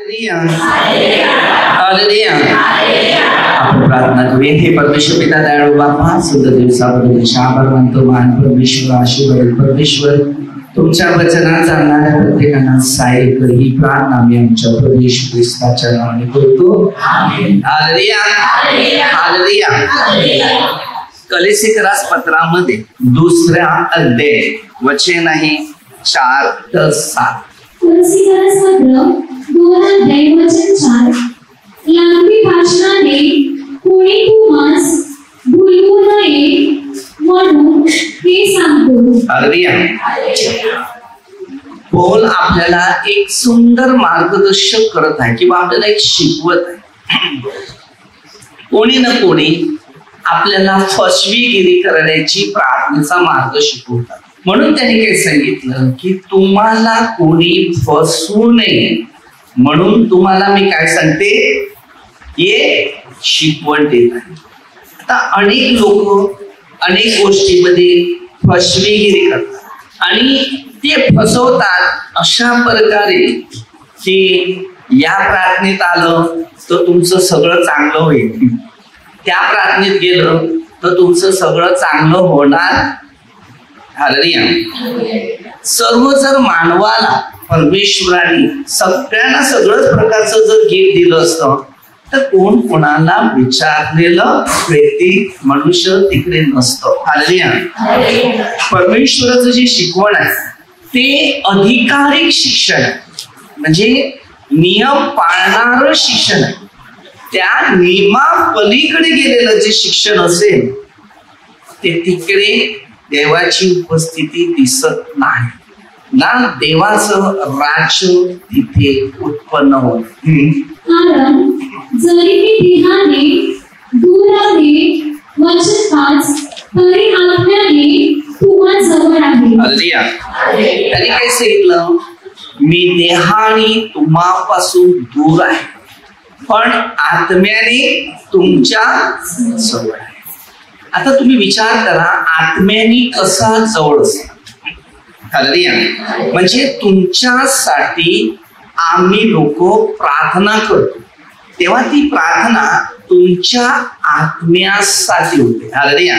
आपण प्रार्थना करूया. हे परमेश्वर पिता दयाळू बापा, सुंदर दिवसाबद्दल आभार मानतो. महान परमेश्वर, आशीर्वाद परमेश्वर, तुमच्या वचनात जाणाऱ्या प्रत्येकांना सहाय्य कर. ही प्रार्थना आम्ही आमच्या प्रभू येशू ख्रिस्ताच्या नावाने करतो. Hallelujah, hallelujah. कलेसिकरास पत्रामध्ये 2 अध्याय वचन आहे 4 ते 7. कलेसिकरास पत्र 2 अध्याय वचन 4. लांबी भाषणाने कोणी तुम्हास भुलवू नये म्हणून हे सांगतो. हालेलुया. पौल आपल्याला एक सुंदर मार्गदर्शक करत आहे किंवा आपल्याला एक शिकवत आहे. कोणी ना कोणी आपल्याला फसवीगिरी करण्याची प्रार्थनेचा मार्ग शिकवतात. म्हणून त्यांनी काय सांगितलं की तुम्हाला कोणी फसवू नये म्हणून तुम्हाला मी काय सांगते, हे शिकवण देत आहे. आता अनेक लोक अनेक गोष्टीमध्ये फसवेगिरी करतात आणि ते फसवतात अशा प्रकारे की या प्रार्थनेत आलं तर तुमचं सगळं चांगलं होईल, त्या प्रार्थनेत गेलं तर तुमचं सगळं चांगलं होणार. हालेलुया. सर्व जर मानवाला परमेश्वराने सगळ्यांना सगळंच प्रकारचं जर गिफ्ट दिलं असतं तर कोण कोणाला विचारलेलं व्यक्ती मनुष्य तिकडे नसतं. हालेलुया. परमेश्वराचं जे शिकवण आहे ते अधिकारिक शिक्षण आहे, म्हणजे नियम पाळणारं शिक्षण आहे. त्या नियमा पलीकडे गेलेलं जे शिक्षण असेल ते तिकडे देवाची उपस्थिती दिसत नाही ना, देवाचं राज्य तिथे उत्पन्न होत. कारण जरी मी देहाने दूर आहे वचन 5 तरी आत्म्याने तुम्हा जवळ आहे. हालेलुया. त्यांनी काय सांगितलं, मी देहाने तुम्हापासून दूर आहे पण आत्म्याने तुमच्या जवळ आहे. आता तुम्ही विचार करा, आत्म्याने कसा जवळ असेल. हालेलुया. म्हणजे तुमच्यासाठी आम्ही लोक प्रार्थना करतो तेव्हा ती प्रार्थना तुमच्या आत्म्यासाठी होते. हालेलुया.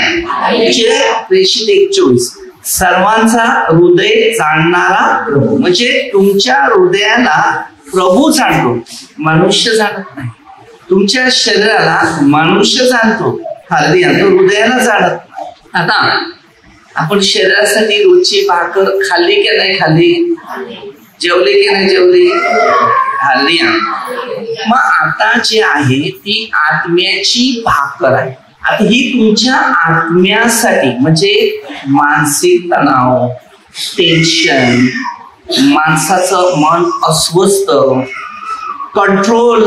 प्रेषित 1:24 सर्वांचा हृदय जाणणारा प्रभू, म्हणजे तुमच्या हृदयाला प्रभू जाणतो, मनुष्य जाणत नाही. तुमच्या शरीराला मनुष्य जाणतो, हालेलुया, तो हृदयाला जाणत नाही. आता आपण शरीरासाठी रोजची भाकर खाल्ली की नाही खाल्ली, जेवले की नाही जेवले. हालेलुया. मग आता जे आहे ती आत्म्याची भाकर आहे. आता ही तुमच्या आत्म्यासाठी, म्हणजे मानसिक तणाव, टेन्शन, माणसाचं मन अस्वस्थ, कंट्रोल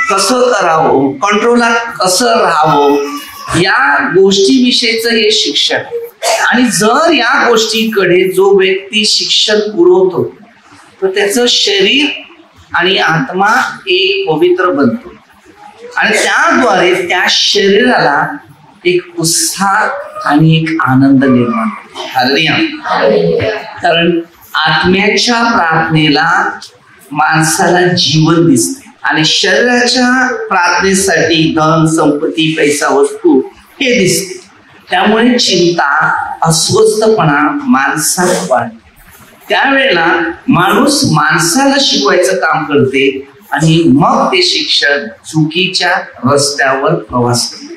कसं करावं, कंट्रोलात कसं राहावं, या गोष्टीविषयीचं हे शिक्षण. आणि जर या गोष्टीकडे जो व्यक्ती शिक्षण पुरवतो तर त्याचं शरीर आणि आत्मा एक पवित्र बनतो आणि त्याद्वारे त्या शरीराला एक उत्साह आणि एक आनंद निर्माण होतो. हालेलुया. कारण आत्म्याच्या प्रार्थनेला माणसाला जीवन दिसते आणि शरीराच्या प्रार्थनेसाठी धन, संपत्ती, पैसा, वस्तू हे दिसते. त्यामुळे चिंता, अस्वस्थपणा माणसात वाढते. त्यावेळेला माणूस माणसाला शिकवायचं काम करते आणि मग ते शिक्षण चुकीच्या रस्त्यावर प्रवास करते.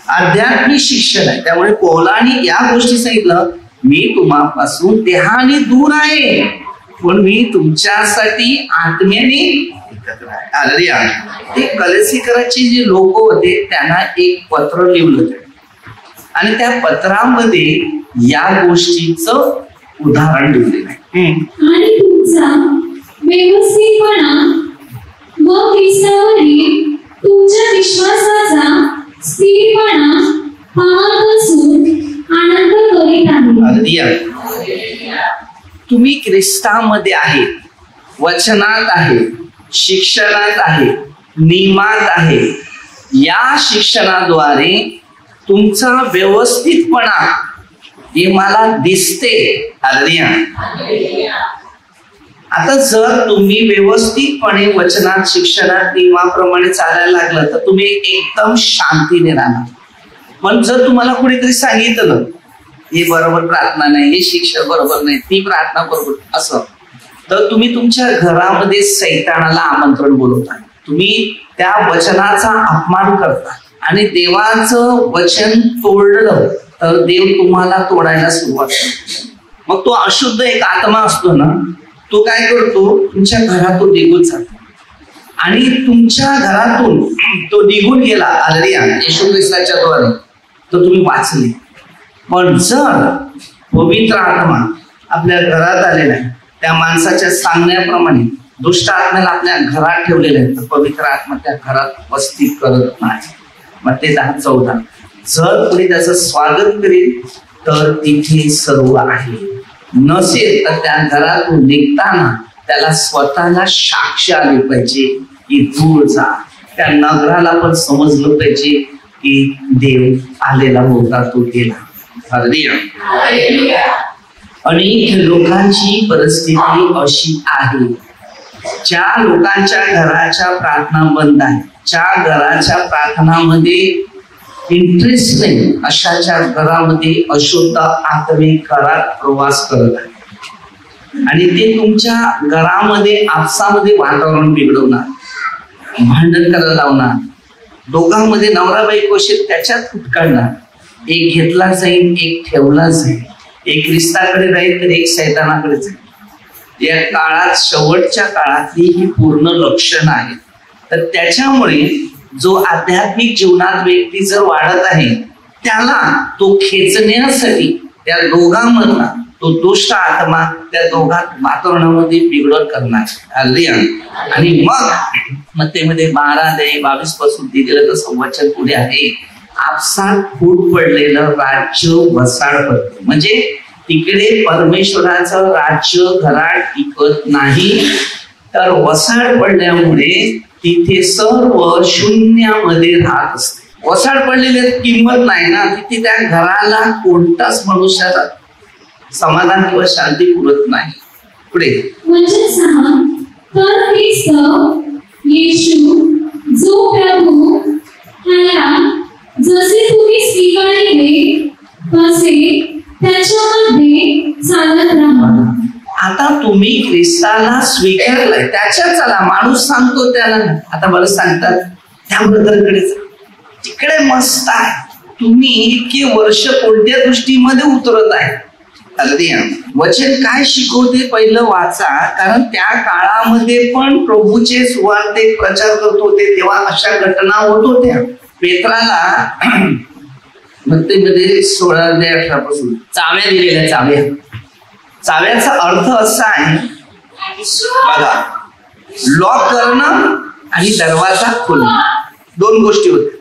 आध्यात्मिक शिक्षण आहे. त्यामुळे पौलाने या गोष्टी सांगितलं, मी तुम्हापासून देहाने दूर आहे पण मी तुमच्यासाठी आत्म्याने एकत्र आहे. हालेलुया. ते कलेसिकराचे जे लोक होते त्यांना एक पत्र लिहिलं आणि त्या पत्रामध्ये या गोष्टीचं उदाहरण दिलेलं आहे. आणि तुमचा व्यवस्थितपणा व ख्रिस्तावरील तुमच्या विश्वासाचा स्थिरपणा पाहत असून आनंद करीत आहे. हालेलुया. तुम्ही ख्रिस्तामध्ये आहे, वचनात आहे, शिक्षणात आहे, नियमात आहे. या शिक्षणाद्वारे तुमचा व्यवस्थितपणा हे मला दिसते. हालेलुया. आता जर तुम्ही व्यवस्थितपणे वचनात शिक्षणात नियमाप्रमाणे चालायला लागलं तर तुम्ही एकदम शांतीने राहणार. पण जर तुम्हाला कुणीतरी सांगितलं हे बरोबर प्रार्थना नाही, हे शिक्षण बरोबर नाही, ती प्रार्थना बरोबर असं, तर तुम्ही तुमच्या घरामध्ये सैतानाला आमंत्रण बोलवता. तुम्ही त्या वचनाचा अपमान करता आणि देवाचं वचन तोडलं तर देव तुम्हाला तोडायला सुरुवात करतो. मग तो अशुद्ध एक आत्मा असतो ना, तो काय करतो, तुमच्या घरातून निघून जातो आणि तुमच्या घरातून तो निघून गेला हालेलुया येशू ख्रिस्ताच्या द्वारे तर तुम्ही वाचले. पण जर पवित्र आत्मा आपल्या घरात आलेला आहे, त्या माणसाच्या सांगण्याप्रमाणे दुष्ट आत्म्याला आपल्या घरात ठेवलेलं आहे, तर पवित्र आत्मा त्या घरात वस्ती करत नाही. मग ते 10:14 जर कोणी त्याचं स्वागत करेल तर तिथे सर्व आहे, नसेल तर त्या घरातून निघताना त्याला स्वतःला साक्ष आली पाहिजे की दूर जा. त्या नगराला पण समजलं पाहिजे की देव आलेला होता, तो गेला. हालेलुया. अनेक लोकांची परिस्थिती अशी आहे, ज्या लोकांच्या घराच्या प्रार्थना बंद आहे, ज्या घराच्या प्रार्थनामध्ये इंटरेस्ट नाही, अशाच्या घरामध्ये अशुद्ध आत्मे घरात प्रवास करत आहे आणि ते तुमच्या घरामध्ये आपसामध्ये वातावरण बिघडवणार, भांडण करायला लावणार, दोघांमध्ये नवरा बायको असेल त्याच्यात फुटकाळणार, एक घेतला जाईल एक ठेवला जाईल, एक ख्रिस्ताकडे राहील तर एक सैतानाकडे जाईल. या काळात शेवटच्या काळातली ही पूर्ण लक्षणं आहेत. तर त्याच्यामुळे जो आध्यात्मिक जीवनात व्यक्ती जर वाढत आहे त्याला तो खेचण्यासाठी त्या दोघांमधला तो दुष्ट आत्मा त्या दोघात वातावरणामध्ये बिघडत करणार. आणि मग मत्तेमध्ये 12:22 पासून दिलेलं तसं वचन पुढे आहे, आपसात फूट पडलेलं राज्य वसाड पडतं. म्हणजे तिकडे परमेश्वराचं राज्य घरात टिकत नाही, तर वसाड पडल्यामुळे तिथे सर्व शून्यामध्ये राहत असते. वसाड पडलेले किंमत नाही ना, तिथे त्या घराला कोणताच मनुष्याला समाधान किंवा शांती पुरत नाही. पुढे म्हणजे तर ख्रिस्त येशू जो प्रभू ह्याला जसे तुम्ही स्वीकारले तसे त्याच्यामध्ये चालत राहा. आता तुम्ही ख्रिस्ताला स्वीकारलाय त्याच्यात चला. माणूस सांगतो त्याला, आता मला सांगतात त्या ब्रदरकडे तिकडे मस्त आहे, तुम्ही इतकी वर्ष कोणत्या दृष्टीमध्ये उतरत आहे. अगदी वचन काय शिकवते पहिलं वाचा, कारण त्या काळामध्ये पण प्रभूचे सुवार्ते प्रचार करत होते तेव्हा अशा घटना होत होत्या. पेत्राला मत्तेमध्ये 16-18 पासून चाव्या दिलेल्या. चाव्याचा अर्थ असा आहे बघा, लॉक करणं आणि दरवाजा खोलणं, दोन गोष्टी होत्या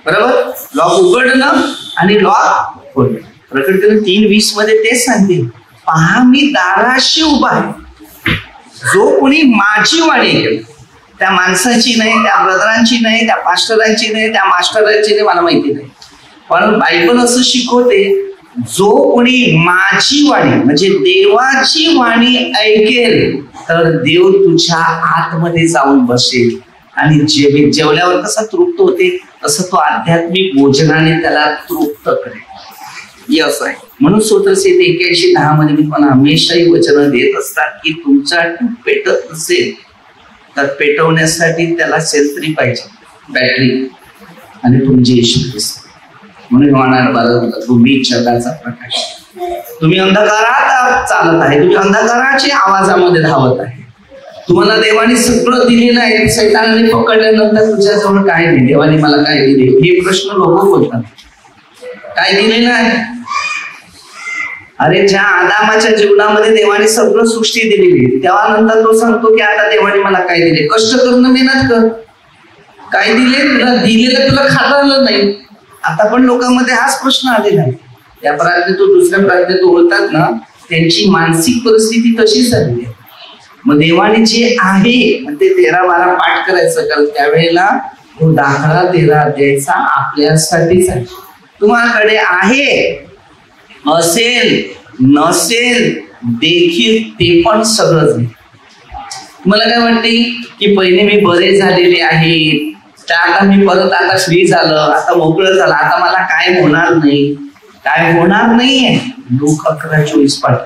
बरोबर. लॉक उघडणं आणि लॉक खोलणं. प्रकटीकरण 3:20 मध्ये तेच सांगते, पहा मी दाराशी उभा आहे, जो कोणी माझी वाणी ऐकेल, त्या माणसाची नाही, त्या ब्रदरांची नाही, त्या पास्टरांची नाही, त्या मास्टरांची नाही, मला माहिती नाही, पण बायबल असं शिकवते, जो कोणी माझी वाणी म्हणजे देवाची वाणी ऐकेल तर देव तुझ्या आतमध्ये जाऊन बसेल आणि जेवल्यावर कसा तृप्त होते तसं तो आध्यात्मिक भोजनाने त्याला तृप्त करेल. असं आहे. म्हणून स्तोत्रसंहिता 81:10 मध्ये मी पण हमेशाही वचन देत असतात की तुमचा ट्यूब पेटत नसेल तर पेटवण्यासाठी त्याला सेल्फ पाहिजे, बॅटरी, आणि तुमचे येशू ख्रिस्त. म्हणून होणार बाळा, तुम्ही जगाचा प्रकाश, तुम्ही अंधकारात चालत आहे, तुम्ही अंधकाराच्या आवाजामध्ये धावत आहे. तुम्हाला देवाने सगळं दिलेलं आहे, सैतानाने पकडल्यानंतर तुझ्याजवळ काय नाही, देवाने मला काय दिले हे प्रश्न लोक बोलतात. काय दिलेलं आहे? अरे ज्या आदामाच्या जीवनामध्ये देवाने सगळं सृष्टी दिलेली, तेव्हा नंतर तो सांगतो की आता देवाने मला काय दिले, कष्ट करणं, मेहनत कर. काय दिले तुला? दिलेलं तुला खाता आलं नाही. आता पण लोकांमध्ये हाच प्रश्न आलेला आहे. त्या प्रार्थनेत दुसऱ्या प्रार्थनेत ओळखतात ना, त्यांची मानसिक परिस्थिती तशीच झाली आहे. मग देवाने जे आहे ते 13-12 पाठ करायचं, कारण त्यावेळेला तो दाखला 13 अध्यायाचा आपल्यासाठीच आहे. तुम्हाकडे आहे, असेल, नसेल देखील ते पण सगळंच आहे. तुम्हाला काय वाटते की पहिले मी बरे झालेले आहे, त्या आता मी परत आता फ्री झालं, आता मोकळं झालं, आता मला काय होणार नाही, काय होणार नाहीये. लोक 11:24 पाठ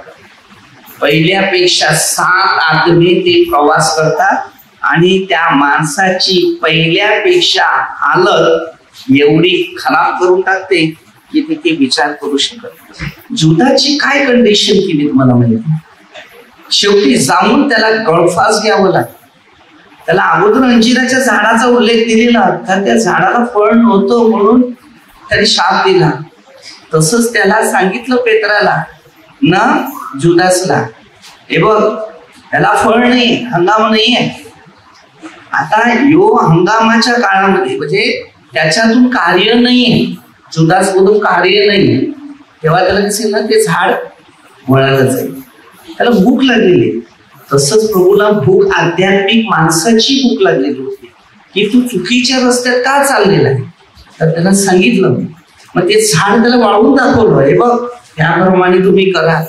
पहिल्यापेक्षा 7 आत्मे ते प्रवास करतात आणि त्या माणसाची पहिल्यापेक्षा हालत एवढी खराब करून टाकते की ते विचार करू शकत. जुदाची काय कंडिशन केली तुम्हाला माहिती? शेवटी जाऊन त्याला गळफास घ्यावं लागतं. त्याला अगोदर अंजिराच्या झाडाचा उल्लेख दिलेला, तर त्या झाडाला फळ नव्हतं म्हणून त्याने शाप दिला. तसंच त्याला सांगितलं पेत्राला ना जुदासला, हे बघ त्याला फळ नाही, हंगाम नाहीये. आता यो हंगामाच्या काळामध्ये म्हणजे त्याच्यातून कार्य नाहीये, जुदास मधून कार्य नाहीये, तेव्हा त्याला कसे ना ते झाड वळायला जाईल. त्याला भूक लागलेली. तसंच प्रभूला भूक आध्यात्मिक माणसाची भूक लागलेली होती की तू चुकीच्या रस्त्यात का चाललेला आहे. तर त्याला सांगितलं, मग ते झाड त्याला वाळून दाखवलं, हे बघ त्याप्रमाणे तुम्ही करा.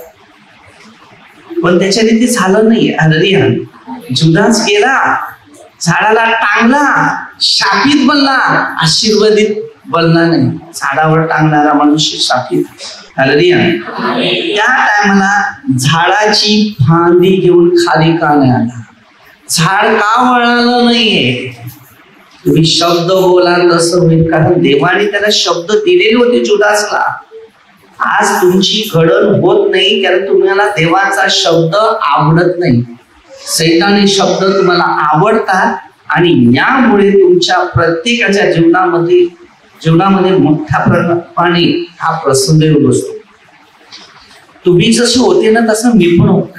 पण त्याच्याने ते झालं नाही. हालेलुया. जुदास गेला, झाडाला टांगला, शापित बनला, आशीर्वादित बनला नाही. झाडावर टांगणारा मनुष्य शापित. हालेलुया. त्या टायमाला झाडाची फांदी घेऊन खाली का नाही आला? झाड का वळालं नाहीये? तुम्ही शब्द बोला तसं होईल, कारण देवाने त्याला शब्द दिलेले होते जुदासला. आज तुमची घडण होत नाही कारण तुम्हाला देवाचा शब्द आवडत नाही. सैतानी शब्द तुम्हाला आवडतात आणि यामुळे तुमच्या प्रत्येकाच्या जीवनामध्ये मोठ्या प्रमाणे हा प्रसंग येऊन बसतो. तुम्ही जसे होते ना तसं मी पण होतो.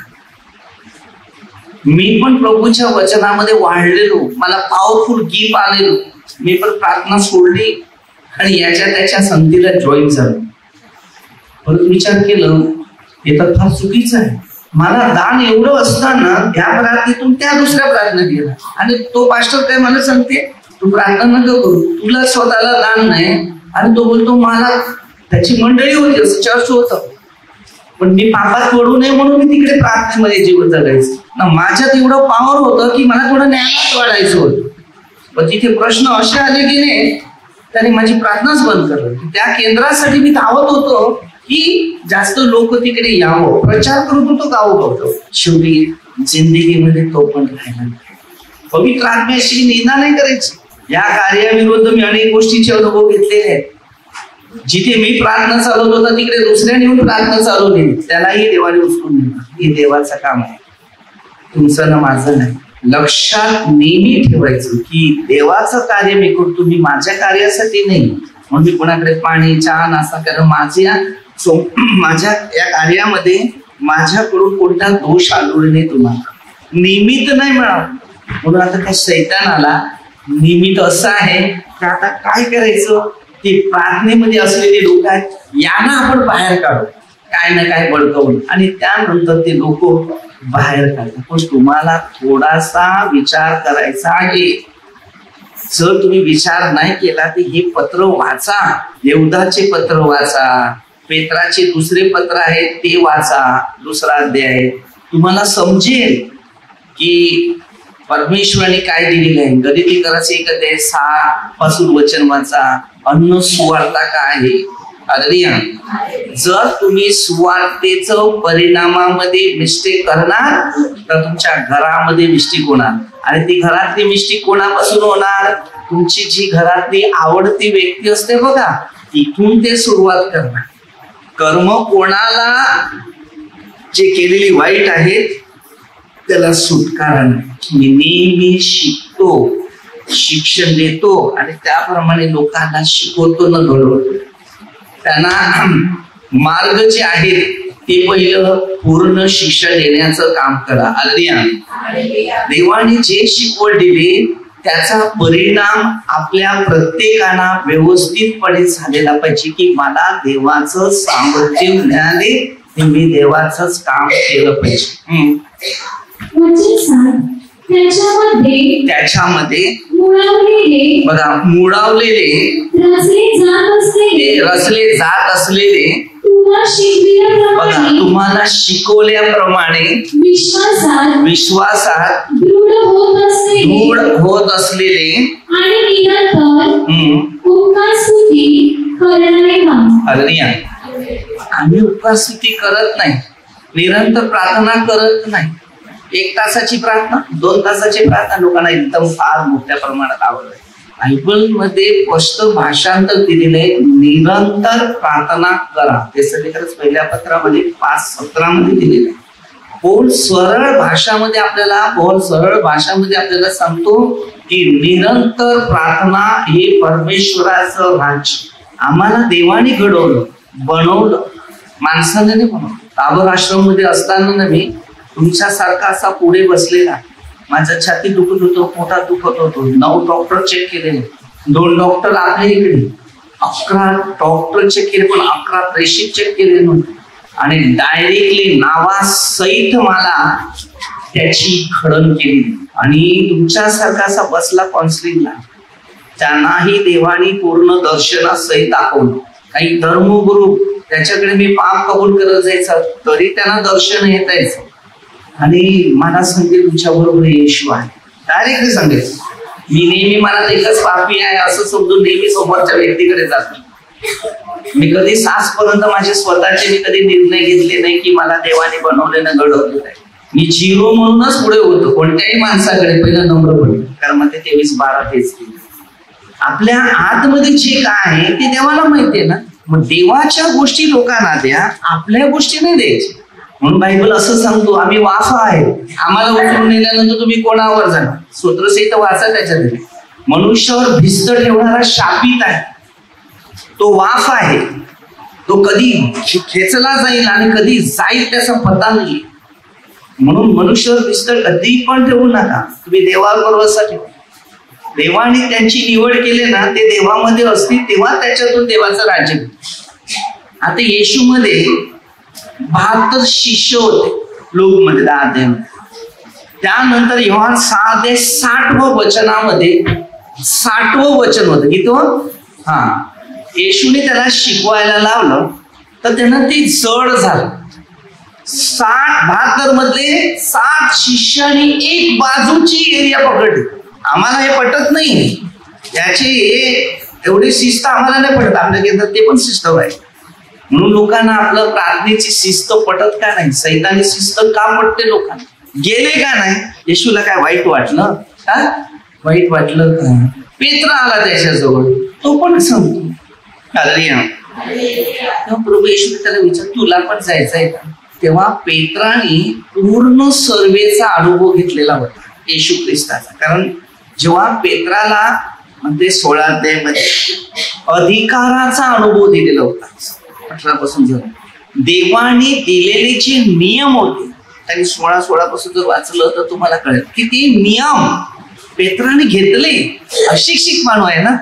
मी पण प्रभूच्या वचनामध्ये वाढलेलो, मला पॉवरफुल गिफ्ट आलेलो. मी पण प्रार्थना सोडली आणि याच्या त्याच्या संगतीला जॉईन झालो. परत विचार केलं हे तर फार चुकीचं आहे. मला दान एवढं असताना त्या प्रार्थनेतून त्या दुसऱ्या प्रार्थना केला आणि तो पास्टर काय मला सांगते तू प्रार्थना नको करू, तुला स्वतःला दान नाही. आणि तो बोलतो मला त्याची मंडळी होती, असं चर्च होतं, पण मी पापात पडू नये म्हणून मी तिकडे प्रार्थनेमध्ये जीवन जगायचं ना. माझ्यात एवढं पॉवर होतं की मला थोडं ज्ञानात वाढायचं होतं. पण तिथे प्रश्न असे आले की नाही, त्याने माझी प्रार्थनाच बंद करली. त्या केंद्रासाठी मी धावत होतो की जास्त लोक तिकडे यावं, प्रचार करत होतो गावोगाव. शेवटी जिंदगीमध्ये तो पण राहिला. पवित्र आत्म्याशी निंदा नाही करायची. या कार्याविरुद्ध मी अनेक गोष्टीचे अनुभव घेतलेले आहेत. जिथे मी प्रार्थना चालवत होता तिकडे दुसऱ्याने येऊन प्रार्थना चालवली, त्यालाही देवाने उचलून दिलं. हे देवाचं काम आहे, तुमचं ना माझं नाही. लक्षात नेहमी ठेवायचं की देवाचं कार्य मी करतो, मी माझ्या कार्यासाठी नाही. म्हणून मी कोणाकडे पाणी चहा नाश्ता, कारण माझ्या या कार्यामध्ये माझ्याकडून कोणता दोष आढळून नाही, तुम्हाला निमित्त नाही मिळावं. म्हणून आता त्या सैतानाला निमित्त असं आहे की आता काय करायचं, ते प्रार्थनेमध्ये असलेले लोक आहेत यांना आपण बाहेर काढू, काय ना काय बळकवून, आणि त्यानंतर ते लोक बाहेर काढतात. पण तुम्हाला थोडासा विचार करायचा आहे. जर तुम्ही विचार नाही केला तर हे पत्र वाचा, यहूदाचे पत्र वाचा, पेत्राचे दुसरे पत्र आहे ते वाचा, 2रा अध्याय. तुम्हाला समजेल की परमेश्वराने काय दिलेलं आहे. गलितीकराचे 1 अध्याय 6 पासून वचन वाचा. अन्न सुवार्ता काय आहे. हालेलुया. जर तुम्ही सुवार्तेचं परिणामामध्ये मिस्टेक करणार तर तुमच्या घरामध्ये मिस्टेक होणार. आणि ती घरातली मिस्टेक कोणापासून होणार? तुमची जी घरातली आवडती व्यक्ती असते बघा, तिथून ते सुरुवात करणार. कर्म कोणाला जे केलेली वाईट आहेत त्याला सुटकारा नाही. मी नेहमी शिकतो, शिक्षण देतो आणि त्याप्रमाणे लोकांना शिकवतो न घडवतो. त्यांना मार्ग जे आहेत ते पहिलं पूर्ण शिक्षण देण्याचं काम करा. हालेलुया. देवाने जे शिकवण दिली त्याचा परिणाम आपल्या प्रत्येकाला व्यवस्थितपणे झालेला पाहिजे की मला देवाचं सामर्थ्य मिळाले, मी देवाचंच काम केलं पाहिजे. त्याच्यामध्ये बघा मुळावलेले रचले जात असलेले बघा तुम्हाला शिकवल्याप्रमाणे विश्वासात दृढ होत असलेले आणि निरंतर उपकारस्तुती करणारे हालेलुया. आम्ही उपकारस्तुती करत नाही, निरंतर प्रार्थना करत नाही. 1 तासाची प्रार्थना, 2 तासाची प्रार्थना लोकांना एकदम फार मोठ्या प्रमाणात आवडते. बायबलमध्ये स्पष्ट भाषांतर दिलेले आहे, निरंतर प्रार्थना करा. ते सगळीकडेच पहिल्या पत्रामध्ये 5:17 दिलेले आहे. पौल सरळ भाषामध्ये आपल्याला सांगतो की निरंतर प्रार्थना हे परमेश्वराचं राज्य. आम्हाला देवाने घडवलं, बनवलं, माणसाने नाही बनवलं. ताबर आश्रम मध्ये असताना ना मी तुमच्यासारखा असा पुढे बसलेला, माझं छाती दुखत होतं, पोटात दुखत होतो. 9 डॉक्टर चेक केले, 2 डॉक्टर आपल्या इकडे, 11 डॉक्टर चेक केले, पण 11 प्रेशिप चेक केले नव्हते. आणि डायरेक्टली नावासहित मला त्याची खडण केली. आणि तुमच्यासारखा असा बसला काउन्सिलिंगला, त्यांनाही देवानी पूर्ण दर्शनासहित दाखवलं. काही धर्मगुरु त्याच्याकडे मी पाप कबूल करत जायचं, तरी त्यांना दर्शन येत यायचं. आणि मला सांगेल तुमच्या बरोबर येशू आहे, डायरेक्टली सांगेल. मी नेहमी मनात एकच पापी आहे असं समजून नेहमी समोरच्या व्यक्तीकडे जातो. मी कधी सासपर्यंत माझे स्वतःचे मी कधी निर्णय घेतले नाही की मला देवाने बनवलेलं घडवलेलं आहे. मी झिरो म्हणूनच पुढे होतो कोणत्याही माणसाकडे, पहिला नम्र पडलो. कारण मग ते 23:12 तेच केलं. आपल्या आतमध्ये जे काय आहे ते देवाला माहिती आहे ना. मग देवाच्या गोष्टी लोकांना द्या, आपल्या गोष्टी नाही द्यायच्या. म्हणून बायबल असं सांगतो, आम्ही वाफा आहे, आम्हाला उचलून नेल्यानंतर तुम्ही कोणावर जाणार. स्तोत्रसहित वाचा त्याच्यात. मनुष्यावर भिस्त ठेवणारा शापित आहे, तो वाफ आहे, तो कधी खेचला जाईल आणि कधी जाईल त्याचा पत्ता नाही. म्हणून मनुष्यावर भिस्त कधी पण ठेवू नका, तुम्ही देवावर भरोसा ठेवा. देवाने त्यांची निवड केली ना, ते देवामध्ये असतील तेव्हा त्याच्यातून देवाचं राज्य. आता येशू मध्ये 72 शिष्य होते, लोक मध्ये 10 अध्याय. त्यानंतर योहान 6:60 वचनामध्ये 60वं वचन होतं की तो येशूने त्याला शिकवायला लावलं, तर त्यांना ते जड झालं. 72 मधले 60 शिष्याने एक बाजूची एरिया पकडली. आम्हाला हे पटत नाही, याची एवढी शिस्त आम्हाला नाही पटत. आपल्या घेतात ते पण शिस्त आहे. म्हणून लोकांना आपलं प्रार्थनेची शिस्त पटत का नाही, सैतानी शिस्त का पटते लोकांना, गेले का नाही. येशूला काय वाईट वाटलं का? वाईट वाटलं का? पेत्र आला त्याच्याजवळ, तो पण सांगतो प्रभू येशू त्याला विचार, तुला पण जायचंय का? तेव्हा पेत्राने पूर्ण सर्वेचा अनुभव घेतलेला होता येशू ख्रिस्ताचा. कारण जेव्हा पेत्राला म्हणजे 16 अध्यायामध्ये अधिकाराचा अनुभव दिलेला होता, 18 पासून जर देवाने दिलेले जे नियम होते, त्यांनी 16 पासून जर वाचलं तर तुम्हाला कळेल की ते नियम पेत्राने घेतले. अशिक्षित माणूस आहे ना,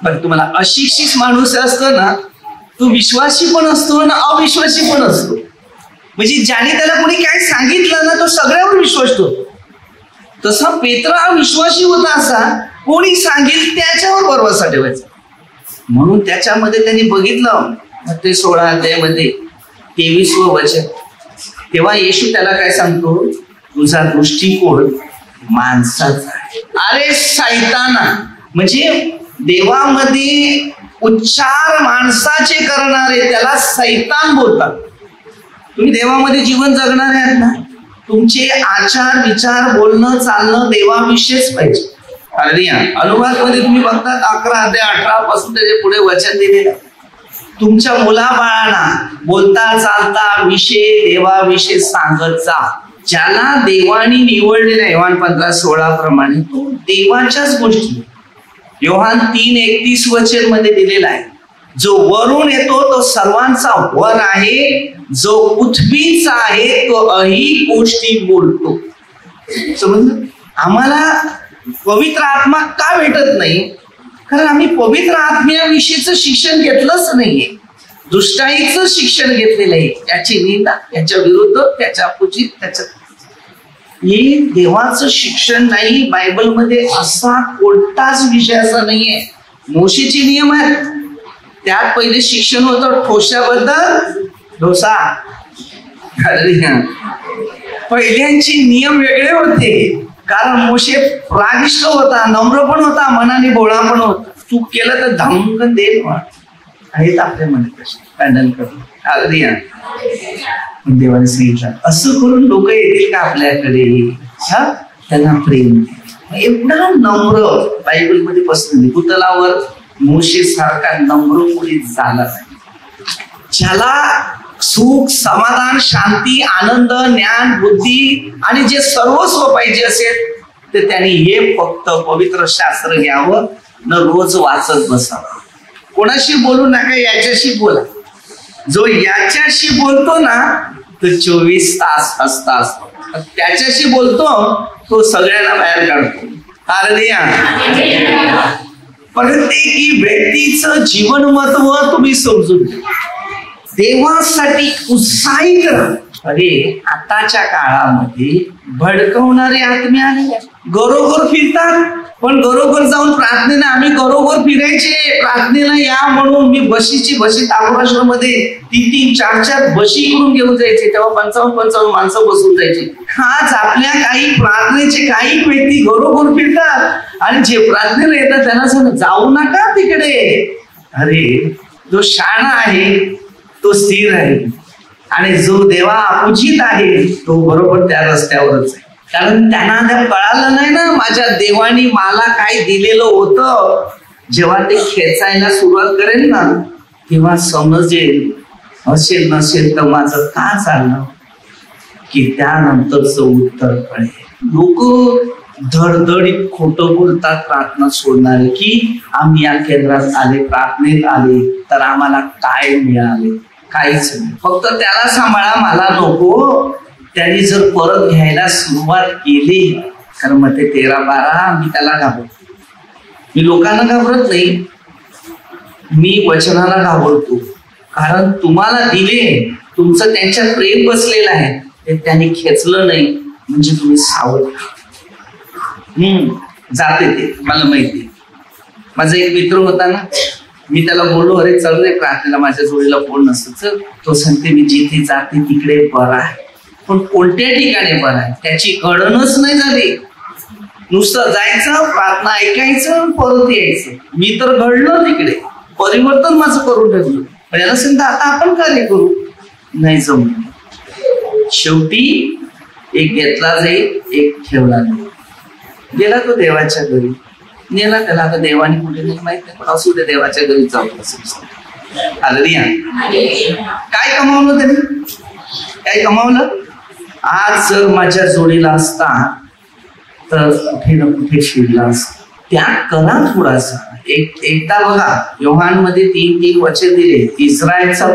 पण तुम्हाला अशिक्षित माणूस असतो ना, तो विश्वासी पण असतो ना अविश्वासी पण असतो. म्हणजे ज्याने त्याला कोणी काय सांगितलं ना, तो सगळ्यावर विश्वास ठेवतो. तसा पेत्रा विश्वासी होता, असा कोणी सांगेल त्याच्यावर भरवसा ठेवायचा. म्हणून त्याच्यामध्ये त्यांनी बघितलं ते 16 अध्यायामध्ये 23वं वचन. तेव्हा येशू त्याला काय सांगतो, तुझा दृष्टिकोन माणसाचा आहे. अरे सैताना, म्हणजे देवामध्ये उच्चार माणसाचे करणारे त्याला सैतान बोलतात. तुम्ही देवामध्ये जीवन जगणारे आहात ना, तुमचे आचार विचार बोलणं चालणं देवाविषयीच पाहिजे. अनुवाद मध्ये तुम्ही बघतात 11 अध्याय 18 पासून त्याचे पुढे वचन दिलेलं. तुमच्या मुलाबाळांना बोलता चालता विषय देवाविषयी सांगत जा. ज्याला देवाने निवडलेल्या योहान 15:16 प्रमाणे तो देवाच्याच गोष्टी. योहान 3:31 वचन मध्ये दिलेला आहे, जो वरून येतो तो सर्वांचा वर आहे, जो पृथ्वीचा आहे तो अही गोष्टी बोलतो. समजलं? आम्हाला पवित्र आत्मा का भेटत नाही? कारण आम्ही पवित्र आत्म्याविषयीचं शिक्षण घेतलंच नाहीये, दुष्टाईचं शिक्षण घेतलेलं आहे. त्याची निंदा, त्याच्या विरुद्ध, त्याच्या पूजित, त्याच्या हे देवाचं शिक्षण नाही. बायबलमध्ये असा कोणताच विषय असा नाहीये. मोशेचे नियम आहेत, त्यात पहिले शिक्षण होतं ठोशाबद्दल ढोसा. पहिल्यांचे नियम वेगळे होते, कारण मोशे रागिष्ट होता, नम्र पण होता, मनाने भोळा पण होता. तू केलं तर धमकन देईल आहेत आपल्या मनात हँडल करून. अगदी देवाने सांगितलं असं करून लोक येतील का आपल्याकडे, त्यांना प्रेम. एवढा नम्र बायबल मध्ये पसंत पुतलावर मोशे सारखा नम्र कोणी झाला नाही. ज्याला सुख, समाधान, शांती, आनंद, ज्ञान, बुद्धी आणि जे सर्वस्व पाहिजे असेल तर त्यांनी हे फक्त पवित्र शास्त्र घ्यावं न रोज वाचत बसावं. कोणाशी बोलू नका, याच्याशी बोला. जो याच्याशी बोलतो ना तो 24 तास हसता असतो, त्याच्याशी बोलतो तो सगळ्यांना बाहेर काढतो. प्रत्येकी व्यक्तीचं जीवन महत्व तुम्ही समजून देवासाठी उत्साही करा. अरे आताच्या काळामध्ये भडकवणारे आत्मे आले, घरोघर फिरतात. पण घरोघर जाऊन प्रार्थनेला आम्ही घरोघर फिरायचे, प्रार्थनेला या म्हणून मी बशी ताबोराश्रममध्ये 3-3, 4-4 बशी करून घेऊन जायचे. तेव्हा 55 माणसं बसून जायची. आज आपल्या काही प्रार्थनेचे काही व्यक्ती घरोघर फिरतात आणि जे प्रार्थनेला येतात त्यांना सांग जाऊ नका तिकडे. अरे जो शाणा आहे तो स्थिर आहे आणि जो देवा अपूजित आहे तो बरोबर त्या रस्त्यावरच आहे. कारण त्यांना कळालं नाही ना माझ्या देवानी मला काय दिलेलं होतं. जेव्हा ते खेचायला सुरुवात करेल ना तेव्हा समजेल असेल नसेल तर माझं का चाललं की त्यानंतरच उत्तर कळेल. लोक धडधडीत खोटं बोलतात प्रार्थना सोडणारे की आम्ही या केंद्रात आले, प्रार्थनेत आले तर आम्हाला काय मिळाले, काहीच नाही. फक्त त्याला सांभाळा, मला नको. त्यांनी जर परत घ्यायला सुरुवात केली कारण मग ते 13-12 मी त्याला घाबरतो. मी लोकांना घाबरत नाही, मी वचनाला घाबरतो. कारण तुम्हाला दिले, तुमचं त्यांच्यात प्रेम बसलेलं आहे, ते त्यांनी खेचलं नाही म्हणजे तुम्ही सावध जाते. ते मला माहिती. माझा एक मित्र होता ना, मी त्याला बोललो अरे चल रे प्रार्थनेला, माझ्या जोडीला फोन नसतं. तो सांगते मी जिथे जाते तिकडे बरं आहे, पण कोणत्या ठिकाणी बरं आहे त्याची कळणच नाही झाली. नुसतं जायचं, प्रार्थना ऐकायचं, परत यायचं. मी तर घडलो तिकडे, परिवर्तन माझं करून ठेवलं. पण याला सांगता आता आपण कार्य करू, नाही जमलं. शेवटी एक घेतला जाईल, एक ठेवला जाईल. गेला तो देवाच्या घरी, नेला त्याला. आता देवाने कुठे नाही माहित नाही, पण असू दे देवाच्या घरी जाऊ. काय कमावलं त्याने, काय कमावलं. आज जर माझ्या जोडीला असता तर कुठे ना कुठे शिरला असता. त्याग करा थोडासा. एकदा बघा योहान मध्ये 3 वचन दिले. इस्रायलचा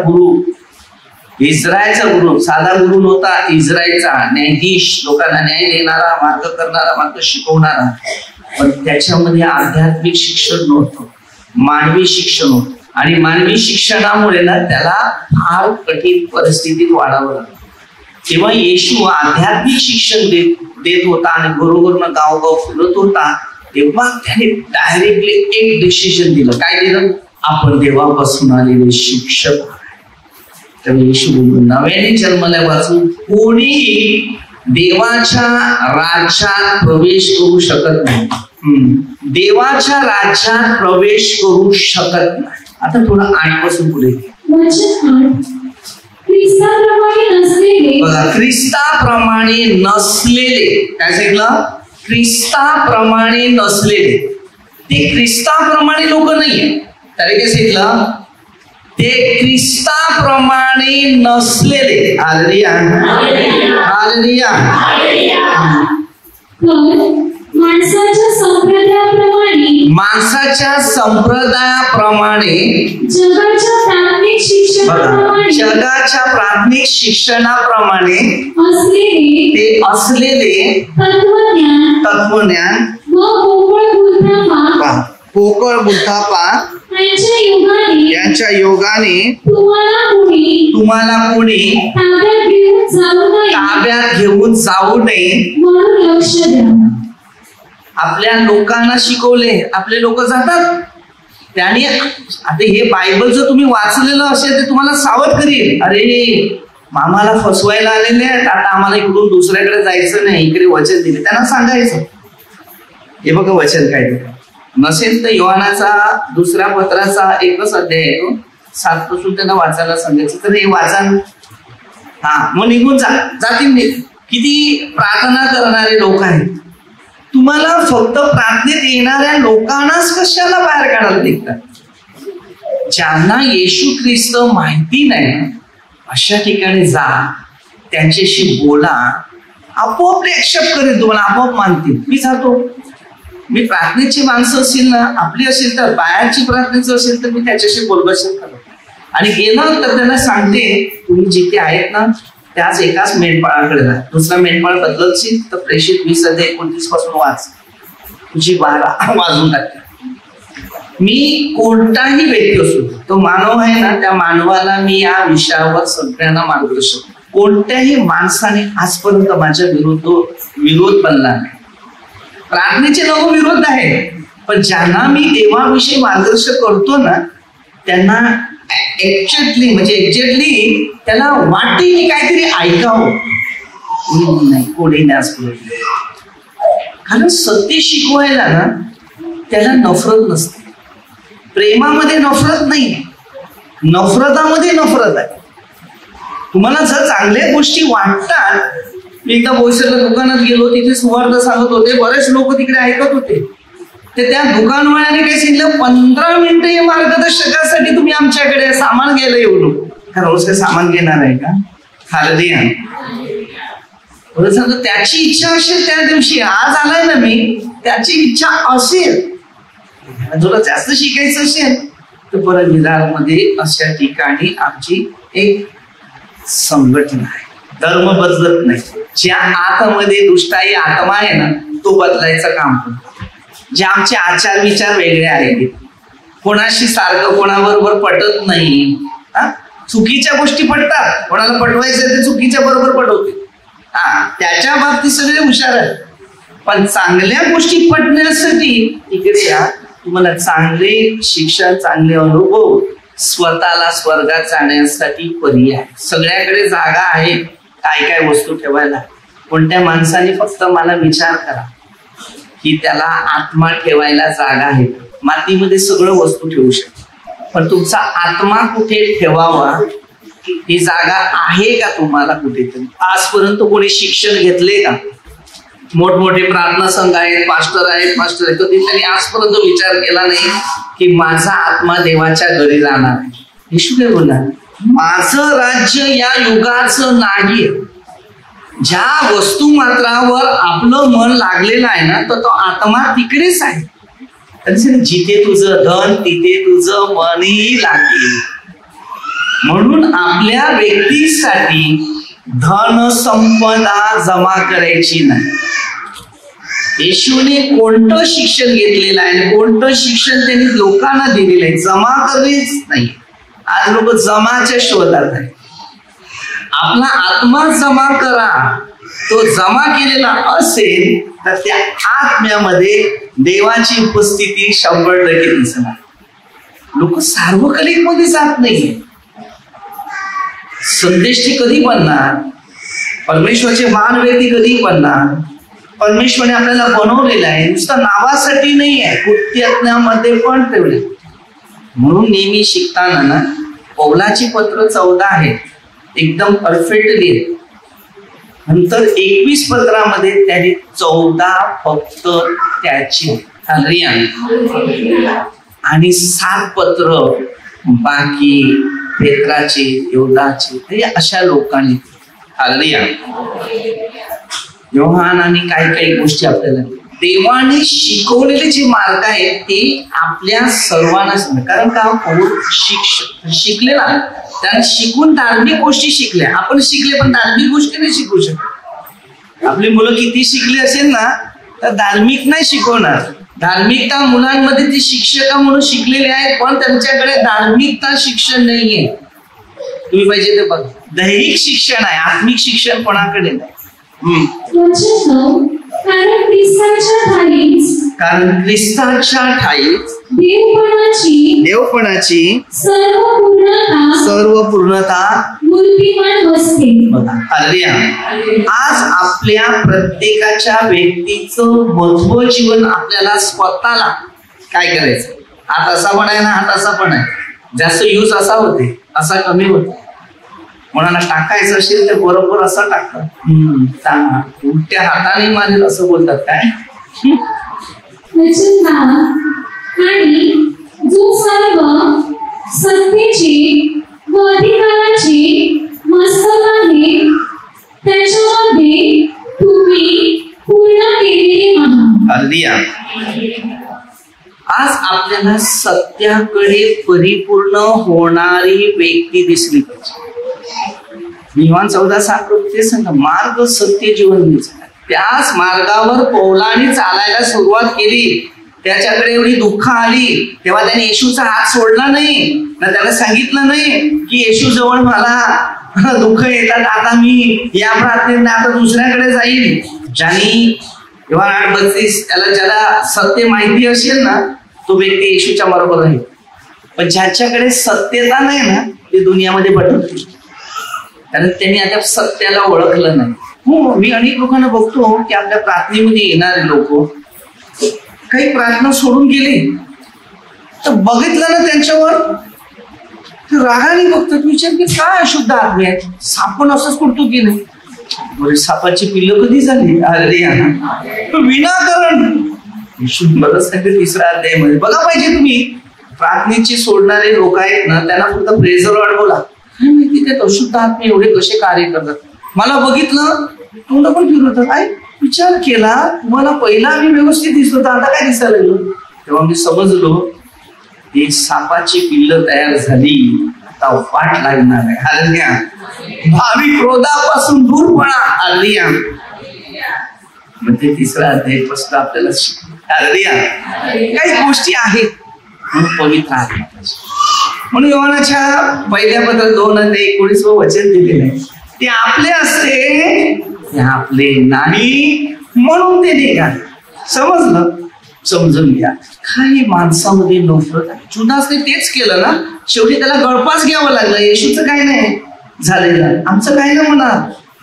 गुरु साधा गुरु नव्हता, इस्रायलचा न्यायाधीश, लोकांना न्याय देणारा, मार्ग करणारा, मार्ग शिकवणारा. पण त्याच्यामध्ये आध्यात्मिक शिक्षण नव्हतं, मानवी शिक्षण होतं. आणि मानवी शिक्षणामुळे ना त्याला फार कठीण परिस्थितीत वाढावं लागलं. तेव्हा येशू आध्यात्मिक शिक्षण देत होता आणि बरोबर गावगाव फिरत होता. तेव्हा त्याने डायरेक्टली एक डिसिजन दिलं. काय दिलं, आपण देवापासून आलेले शिक्षक. त्यामुळे येशू नव्याने जन्मल्यापासून कोणीही देवाच्या राज्यात प्रवेश करू शकत नाही. देवाच्या राज्यात प्रवेश करू शकत नाही. आता थोडं 8 पासून पुढे बघा. ख्रिस्ताप्रमाणे नसलेले, काय सांगितलं, ख्रिस्ताप्रमाणे नसलेले. ते ख्रिस्ताप्रमाणे लोक नाहीये. त्याने काय सांगितलं, ते ख्रिस्ताप्रमाणे नसलेले. Hallelujah, hallelujah. माणसाच्या संप्रदायाप्रमाणे जगाच्या प्राथमिक शिक्षणाप्रमाणे ते असलेले तत्वज्ञान पोकळ बुद्धापा यांच्या योगाने तुम्हाला कोणी ताब्यात घेऊन जाऊ नये म्हणून लक्ष द्या. आपल्या लोकांना शिकवले, आपले लोक जातात. त्याने आता हे बायबल जर तुम्ही वाचलेलं असेल तर तुम्हाला सावध करेल. अरे आम्हाला फसवायला आलेले आहेत, आता आम्हाला इकडून दुसऱ्याकडे जायचं नाही, इकडे वचन दिले. त्यांना सांगायचं हे बघा वचन काय दिलं. नसेल तर योहानाचा 2 पत्राचा 1 अध्याय आहे तो 7 पासून त्यांना वाचायला सांगायचं. तर हे वाचन मग निघून जातील नाही. किती प्रार्थना करणारे लोक आहेत, तुम्हाला फक्त प्रार्थनेत येणाऱ्या लोकांनाच कशाला बाहेर काढायला निघतात? ज्यांना येशू ख्रिस्त माहिती नाही अशा ठिकाणी जा, त्यांच्याशी बोला, आपोआप एक्सेप्ट करेल तुम्हाला, आपोआप मानतील. मी जातो, मी प्रार्थनेची माणसं असेल ना आपली असेल तर, बाहेरची प्रार्थनेचं असेल तर मी त्याच्याशी बोलबशेल करतो. आणि गेलं तर त्यांना सांगते तुम्ही जिथे आहेत ना त्याच एकाच मेंढपाळाकडे जा. दुसरा मेंढपाळ बदलशील तर प्रेषित 20:29 पासून वाच, तुझी 12 वाजून टाकते. मी कोणताही व्यक्ती असो, तो मानव आहे ना, त्या मानवाला मी या विषयावर सगळ्यांना मार्गदर्शन, कोणत्याही माणसाने आजपर्यंत माझ्या विरोध बनला नाही. प्रार्थनेचे लोक विरोध आहे, पण ज्यांना मी देवाविषयी मार्गदर्शन करतो ना त्यांना एक्झॅक्टली त्याला वाटते की काहीतरी ऐकावं. नाही कोणी नाही, कारण सत्य शिकवायला ना त्याला नफरत नसते. प्रेमामध्ये नफरत नाही, नफरतामध्ये नफरत आहे. तुम्हाला जर चांगल्या गोष्टी वाटतात, मी एकदा बोईसरला दुकानात गेलो, तिथे सुवार्थ सांगत होते, बरेच लोक तिकडे ऐकत होते. तर त्या दुकानवाल्याने काय सांगितलं, 15 मिनिटं या मार्गदर्शकासाठी तुम्ही आमच्याकडे सामान घ्यायला येऊ नको. कारण रोज काय सामान घेणार आहे का? हालेलुया. बरं सांगतो, त्याची इच्छा असेल त्या दिवशी, आज आलाय ना मी, त्याची इच्छा असेल, तुला जास्त शिकायचं असेल तर बरं विरारमध्ये अशा ठिकाणी आमची एक संघटना आहे. धर्म बदलत नाही, ज्या आतमध्ये दुष्टाई आत्मा आहे ना तो बदलायचं काम करतो. जे आमचे आचार विचार वेगळे आहेत, कोणाशी सारखं कोणाबरोबर पटत नाही, चुकीच्या गोष्टी पटतात, कोणाला पटवायचं ते चुकीच्या बरोबर पटवते, त्याच्या बाबतीत सगळे हुशार आहेत. पण चांगल्या गोष्टी पटण्यासाठी इकडे या, तुम्हाला चांगले शिक्षण, चांगले अनुभव, स्वतःला स्वर्गात जाण्यासाठी पर्याय, सगळ्याकडे जागा आहे. काय काय वस्तू ठेवायला, कोणत्या माणसाने फक्त मला विचार करा की त्याला आत्मा ठेवायला जागा आहे. मातीमध्ये सगळं वस्तू ठेवू शकतो, पण तुमचा आत्मा कुठे ठेवावा ही जागा आहे का तुम्हाला कुठेतरी? आजपर्यंत कोणी शिक्षण घेतले का? मोठमोठे प्रार्थना संघ आहेत, पास्टर आहेत, कधी त्यांनी आजपर्यंत विचार केला नाही की माझा आत्मा देवाच्या घरी जाणार आहे. येशू काय बोलला, माझं राज्य या युगाचं नाही. ज्या वस्तू मात्रावर आपलं मन लागलेलं आहे ना तर तो आत्मा तिकडेच आहे. जिथे तुझं धन तिथे तुझं मनही लागेल. म्हणून आपल्या व्यक्तीसाठी धन संपदा जमा करायची नाही. येशूने कोणतं शिक्षण घेतलेलं आहे, कोणतं शिक्षण त्यांनी लोकांना दिलेलं आहे, जमा करेच नाही. आज लोक जमाच्या शोधात आहे. आपला आत्मा जमा करा. तो जमा केलेला असेल तर त्या आत्म्यामध्ये देवाची उपस्थिती 100% दिसणार. लोक सार्वकालिक मध्ये जात नाहीये. संदेष्टी कधी बनणार, परमेश्वराचे महान व्यक्ती कधी बनणार? परमेश्वराने आपल्याला बनवलेलं आहे, नुसतं नावासाठी नाही आहे, कृत्यामध्ये पण ठेवले. म्हणून नेहमी शिकताना ना पौलाची पत्र 14 आहे, एकदम परफेक्टली. नंतर 21 पत्रामध्ये त्याने 14 फक्त त्याची आणि 7 पत्र बाकी पेत्राचे, योधाचे, अशा लोकांनी. हालेलुया. योहान आणि काही काही गोष्टी आपल्याला देवाने शिकवलेले जे मार्ग आहेत ते आपल्या सर्वांनाच, कारण का शिकलेला त्याने शिकून धार्मिक गोष्टी शिकल्या. आपण शिकले पण धार्मिक गोष्टी नाही शिकू शकत. आपली मुलं किती शिकली असेल ना तर धार्मिक नाही शिकवणार. धार्मिकता मुलांमध्ये ते शिक्षक म्हणून शिकलेले आहेत, पण त्यांच्याकडे धार्मिकता शिक्षण नाहीये. तुम्ही पाहिजे ते बघा, दैहिक शिक्षण आहे, आत्मिक शिक्षण कोणाकडे नाही. कारण ख्रिस्ताच्या ठाईच देवपणाची सर्व पूर्णता हालेलुया. आज आपल्या प्रत्येकाच्या व्यक्तीचं मधुर जीवन आपल्याला स्वतःला काय करायचं. हा तसा पण आहे ना, हा तसा पण आहे. जास्त यूज असा होते, असा कमी होतो. कोणाला टाकायचं असेल तर बरोबर असं टाकतात. उलट्या हाताने मारेल असं बोलतात. काय आणि जो सर्व सत्तेची व अधिकाराची मस्तक आहे त्याच्यामध्ये तुम्ही पूर्ण केलेले आहात. हालेलुया. आज आपल्याला सत्याकडे परिपूर्ण होणारी व्यक्ती दिसली पाहिजे. योहान 14:7 ते सांगा, मार्ग सत्य जीवन. त्याच मार्गावर पौलाने चालायला सुरुवात केली. त्याच्याकडे एवढी दुःख आली तेव्हा त्याने येशूचा हात सोडला नाही ना. त्याला सांगितलं नाही की येशू जवळ मला दुःख येतात, आता मी या प्रार्थनेत आता दुसऱ्याकडे जाईल. ज्यांनी योहान 8:32 ज्याला सत्य माहिती असेल ना, तो व्यक्ती येशूच्या बरोबर राहील. पण ज्याच्याकडे सत्यता नाही ना, ते दुनियामध्ये भटकतील, कारण त्यांनी आता सत्याला ओळखलं नाही. हो, मी अनेक लोकांना बघतो की आपल्या प्रार्थनेमध्ये येणारे लोक काही प्रार्थना सोडून गेले तर बघितलं ना त्यांच्यावर रागाने बघतात. विचार की काय अशुद्ध आत्मे आहेत, सापण असंच करतो की नाही. बरे सापाची पिल्लं कधी झाली. अरे विनाकारण तिसरा अध्यायामध्ये बघा पाहिजे तुम्ही. प्रार्थनेची सोडणारे लोक आहेत ना, त्यांना फक्त प्रेझ द लॉर्ड बोला. माहिती ते अशुद्ध आत्मे एवढे कसे कार्य करतात. मला बघितलं तोंड पण फिरवतात. काय विचार केला, तुम्हाला पहिला आम्ही व्यवस्थित दिसत होता, आता काय दिसायला लागलो. तेव्हा मी समजलो की सापाची पिल्ल तयार झाली, आता वाट लागणार आहे. हालेलुया. भावी क्रोधापासून दूर पळा. हालेलुया. म्हणजे तिसरा अध्याय पासून आपल्याला हालेलुया काही गोष्टी आहेत म्हणून पवित्र आत्मा. म्हणून योहानाच्या पहिल्या पत्रात 2:19 वचन दिलेलं आहे, ते आपले असते ते आपले नाही म्हणून ते निघाले. समजलं? समजून घ्या. काही माणसामध्ये नफरत आहे. जुदासने तेच केलं ना, शेवटी त्याला गळफास घ्यावं लागलं. येशूचं काय नाही झालेलं, आमचं काय नाही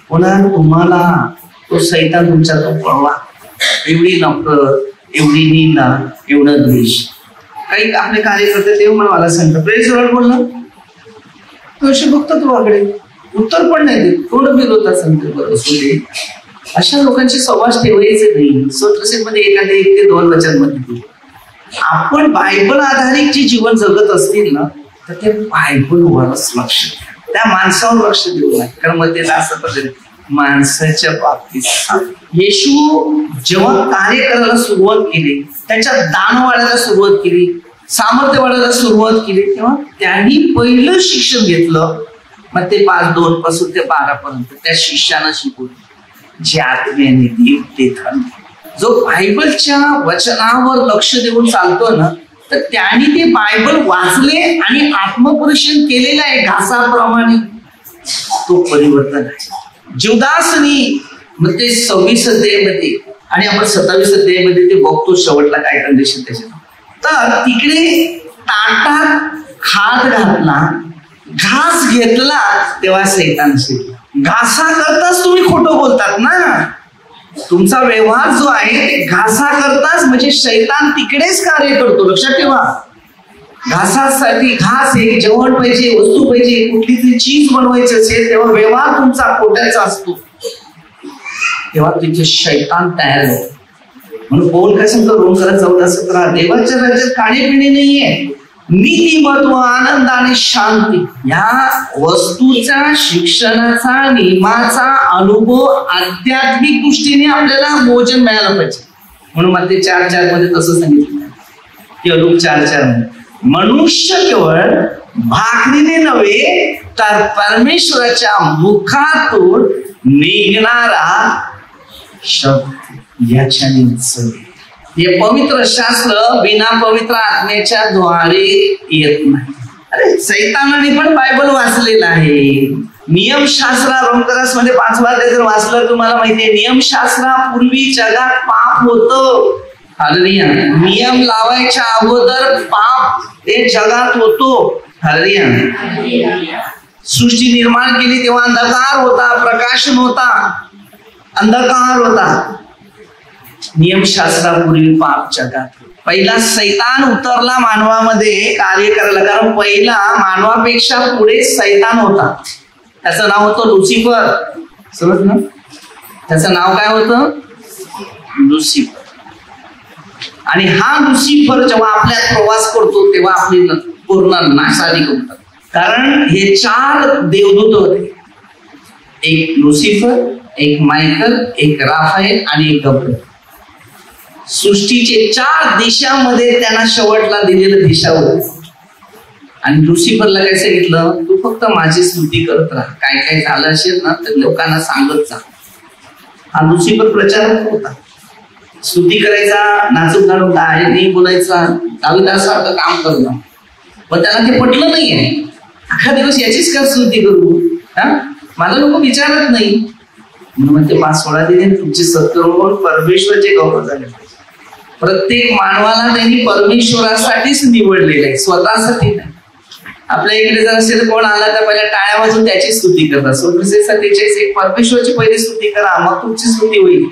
होणार तुम्हाला. तो सैतान तुमच्या तो पळवा. एवढी नफरत, एवढी निंदा, एवढं द्वेष. काही आपले कार्यकर्ते तेव्हा म्हणून मला सांगतात, प्रेझ द लॉर्ड बोललं तो असे बघतात तुझ्याकडे, उत्तर पण नाही देत, थोडं फिरवतात. सांगते बरोबर. अशा लोकांची सहवास ठेवायचे नाही. स्वतःमध्ये एखादे 1 ते 2 वचनमध्ये आपण बायबल आधारित जे जीवन जगत असतील ना, तर ते बायबलवरच लक्ष द्या, त्या माणसावर लक्ष देऊ नये. कारण मग ते असं पद्धती माणसाच्या बाबतीत येशू जेव्हा कार्य करायला सुरुवात केली, त्याच्या दान वाढायला सुरुवात केली, सामर्थ्य वाढायला सुरुवात केली, तेव्हा त्यांनी पहिलं शिक्षण घेतलं. मग ते 5:2 पासून ते 12 पर्यंत त्या शिष्यानं शिकवलं, जे आत्म्याने देव ते धन. जो बायबलच्या वचनावर लक्ष देऊन चालतो ना, तर त्यांनी ते बायबल वाचले आणि आत्मपरीक्षण केलेलं आहे घासाप्रमाणे. तो परिवर्तन आहे. जुदासनी मग ते 26 अध्यायामध्ये आणि आपण 27 अध्यायामध्ये ते बघतो शेवटला काय कंडिशन त्याच्यात. तर तिकडे ताटात हात घातला, घास घेतला, तेव्हा सैतान शिकला. घासा करताच तुम्ही खोटं बोलतात ना. तुमचा व्यवहार जो आहे ते घासा करताच, म्हणजे शैतान तिकडेच कार्य करतो. लक्षात ठेवा. घासासाठी घास आहे, जेवण पाहिजे, वस्तू पाहिजे, कुठली तरी चीज बनवायची असेल तेव्हा व्यवहार तुमचा खोट्याचा असतो, तेव्हा तिथे शैतान तयार होतो. म्हणून पौल काय सांगतो रोमकरात 14:17, देवाच्या राज्यात खाणेपिणे नाहीये, नीतिमत्व, आनंद आणि शांती या वस्तूचा, शिक्षणाचा, नियमाचा अनुभव आध्यात्मिक दृष्टीने आपल्याला भोजन मिळालं पाहिजे. म्हणून मध्ये 4:4 मध्ये तसं सांगितलं की अनुप 4:4 मध्ये मनुष्य केवळ भाकरीने नव्हे तर परमेश्वराच्या मुखातून निघणारा शब्द याच्याने जगेल. हे पवित्र शास्त्र बिना पवित्र आत्म्याच्या द्वारे येत नाही. अरे सैतानाने पण बायबल वाचलेला आहे, नियमशास्त्र रोमकरस मध्ये 5 जर वाचलं तुम्हाला माहितीये नियमशास्त्रापूर्वी जगात पाप होतं. हालेलुया. नियम लावायच्या अगोदर पाप हे जगात होतो. हालेलुया. सृष्टी निर्माण केली तेव्हा अंधकार होता, प्रकाश नव्हता, अंधकार होता. नियमशास्त्रापूर्वी पाप जगात. पहिला सैतान उतरला मानवामध्ये कार्य करायला, कारण पहिला मानवापेक्षा पुढे सैतान होता. त्याचं नाव होतं लुसिफर. समज ना, त्याचं नाव काय होतं? लुसिफर. आणि हा लुसिफर जेव्हा आपल्यात प्रवास करतो तेव्हा आपली पूर्ण नाशादी करतात. कारण हे 4 देवदूत होते. एक लुसिफर, एक मायकल, एक राफाएल आणि एक गब्रिएल. सृष्टीचे 4 दिशामध्ये त्यांना शेवटला दिलेलं दिशा होती. आणि लुसिफरला काय सांगितलं, तू फक्त माझी स्तुती करत राहा, काय काय झालं असेल ना तर लोकांना सांगत जा. हा लुसिफर प्रचारक होता. स्तुती करायचा, नाचून गाणून नाही बोलायचा, दाविदासारखं काम करणं. पण त्याला ते पटलं नाहीये. अख्खा दिवस याचीच का स्तुती करू, मला लोक विचारत नाही. म्हणून ते 5-16 दिले तुमचे सत्कर्म परमेश्वराचे गौरव झाले. प्रत्येक मानवाला त्यांनी परमेश्वरासाठीच निवडलेलं आहे, स्वतःसाठी नाही. आपल्या इकडे जर असेल कोण आला तर पहिल्या टाळ्या वाजून त्याची स्तुती करतात. 47:47 परमेश्वराची पहिली स्तुती करा, मग तुमची स्तुती होईल.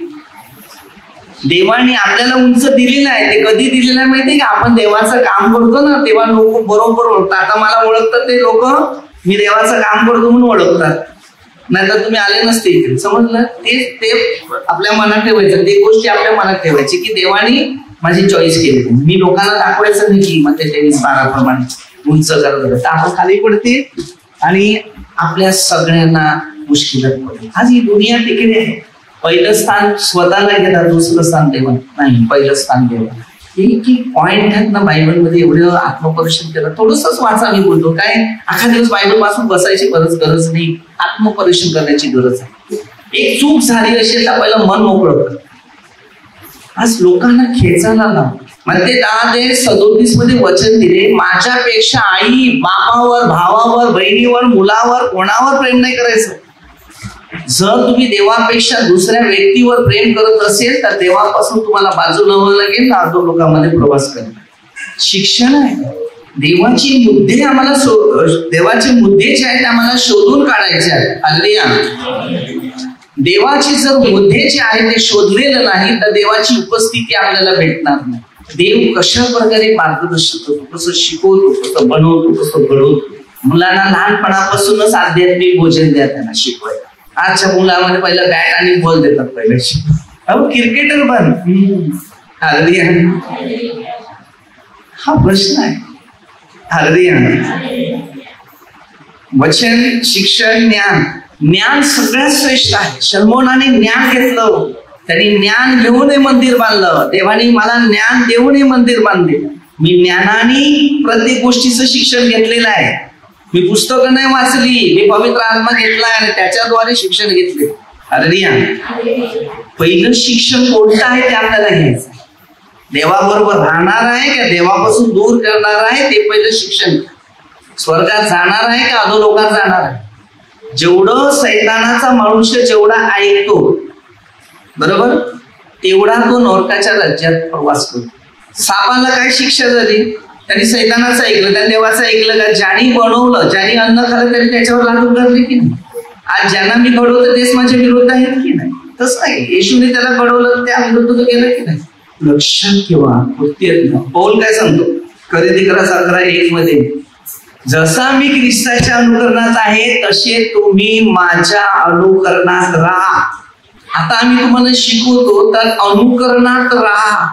देवाने आपल्याला उंच दिलेलं आहे. ते कधी दिलेलं आहे माहितीये का? आपण देवाचं काम करतो ना तेव्हा लोक बरोबर ओळखतात. आता मला ओळखतात ते लोक, मी देवाचं काम करतो म्हणून ओळखतात, नाहीतर तुम्ही आले नसते इथे. समजलं? ते आपल्या मनात ठेवायचं, ते गोष्टी आपल्या मनात ठेवायची की देवाने माझी चॉईस केली. मी लोकांना दाखवायचं नाही की मग ते 23-12 प्रमाणे उंच करत होतं, तर आपण खाली पडते आणि आपल्या सगळ्यांना मुश्किलात पडते. आज ही दुनिया टिकली आहे. पहिलं स्थान स्वतःला घेतात, दुसरं स्थान देवा नाही, पहिलं स्थान देवा. हे पॉइंट आहेत ना बायबलमध्ये. एवढं आत्मपरीक्षण केलं, थोडंसंच वाचा. मी बोलतो काय, अख्खा दिवस बायबल वाचून बसायची गरज नाही, आत्मपरीक्षण करण्याची गरज आहे. एक चूक झाली असेल तर पहिलं मन मोकळं कर. आज लोकांना खेचायला लाव. म्हणजे 10:37 मध्ये वचन दिले, माझ्यापेक्षा आई बापावर, भावावर, बहिणीवर, मुलावर कोणावर प्रेम नाही करायचं. जर तुम्ही देवापेक्षा दुसऱ्या व्यक्तीवर प्रेम करत असेल तर देवापासून तुम्हाला बाजूला व्हावं लागेल, अर्धो लोकांमध्ये प्रवास करा. शिक्षण आहे. देवाचे मुद्दे जे आहेत आम्हाला शोधून काढायचे आहेत. हालेलुया. देवाचे जर मुद्दे जे आहेत ते शोधलेलं नाही तर देवाची उपस्थिती आपल्याला भेटणार नाही. देव कशा प्रकारे मार्गदर्शन करतो, कसं शिकवतो, कसं बनवतो, कसं घडवतो. मुलांना लहानपणापासूनच आध्यात्मिक भोजन द्या, त्यांना शिकवायला. आजच्या मुलामध्ये पहिला बॅट आणि बॉल देतात पहिले. क्रिकेटर बन. हालेलुया. हा प्रश्न आहे. हालेलुया. वचन, शिक्षण, ज्ञान सगळ्यात श्रेष्ठ आहे. शलोमोनाने ज्ञान घेतलं, त्यांनी ज्ञान घेऊन मंदिर बांधलं. देवाने मला ज्ञान देऊन मंदिर बांधले. मी ज्ञानाने प्रत्येक गोष्टीचं शिक्षण घेतलेलं आहे. मी पुस्तकं नाही वाचली, मी पवित्र आत्मा घेतलाय आणि त्याच्याद्वारे शिक्षण घेतले. हालेलुया. पहिलं शिक्षण कोणतं आहे ते आपल्याला घ्यायचं. देवाबरोबर राहणार आहे का देवापासून दूर करणार आहे ते पहिलं शिक्षण. स्वर्गात जाणार आहे का अधोलोकात जाणार आहे. जेवढं सैतानाचा मनुष्य जेवढा ऐकतो बरोबर तेवढा तो नरकाच्या राज्यात प्रवास करतो. सापाला काय शिक्षा झाली? त्यांनी सैतानाचं ऐकलं, त्यांनी देवाचं ऐकलं का? ज्याने बनवलं, ज्याने अन्न खाल्लं त्यांनी त्याच्यावर लागू करले की नाही? आज ज्यांना मी घडवलं तेच माझ्या विरुद्ध आहेत की नाही? तसं नाही. येशूने त्याला घडवलं, त्या विरुद्ध केलं की नाही? लक्षात ठेवा. पौल काय सांगतो? खरेदी करा 11:1 मध्ये, जसा मी ख्रिस्ताच्या अनुकरणात आहे तसे तुम्ही माझ्या अनुकरणात राहा. आता आम्ही तुम्हाला शिकवतो तर अनुकरणात राहा.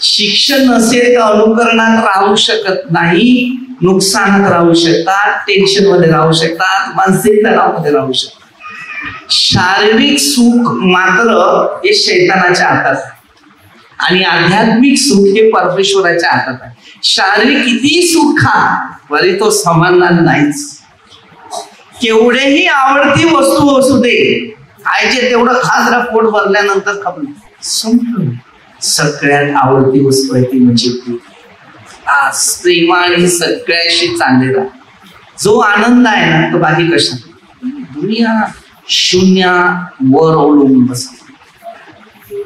शिक्षण नसेल तर अनुकरणात राहू शकत नाही. नुकसानात राहू शकतात, टेन्शन मध्ये राहू शकतात, मानसिक तणावामध्ये राहू शकतात. शारीरिक सुख मात्र हे शैतानाच्या हातात आहे आणि आध्यात्मिक सुख हे परमेश्वराच्या हातात आहे. शारीरिक किती सुख खा बरे तो समानणार नाहीच. केवढेही आवडती वस्तू असू दे, खायचे तेवढं खात राहा, पोट भरल्यानंतर खपलं संपलं. सगळ्यात आवडती वस्तू आहे ती म्हणजे प्रेमाने सगळ्याशी चांगले राहा. जो आनंद आहे ना तो बाकी कशात दुनिया शून्यावर अवलंबून बसते.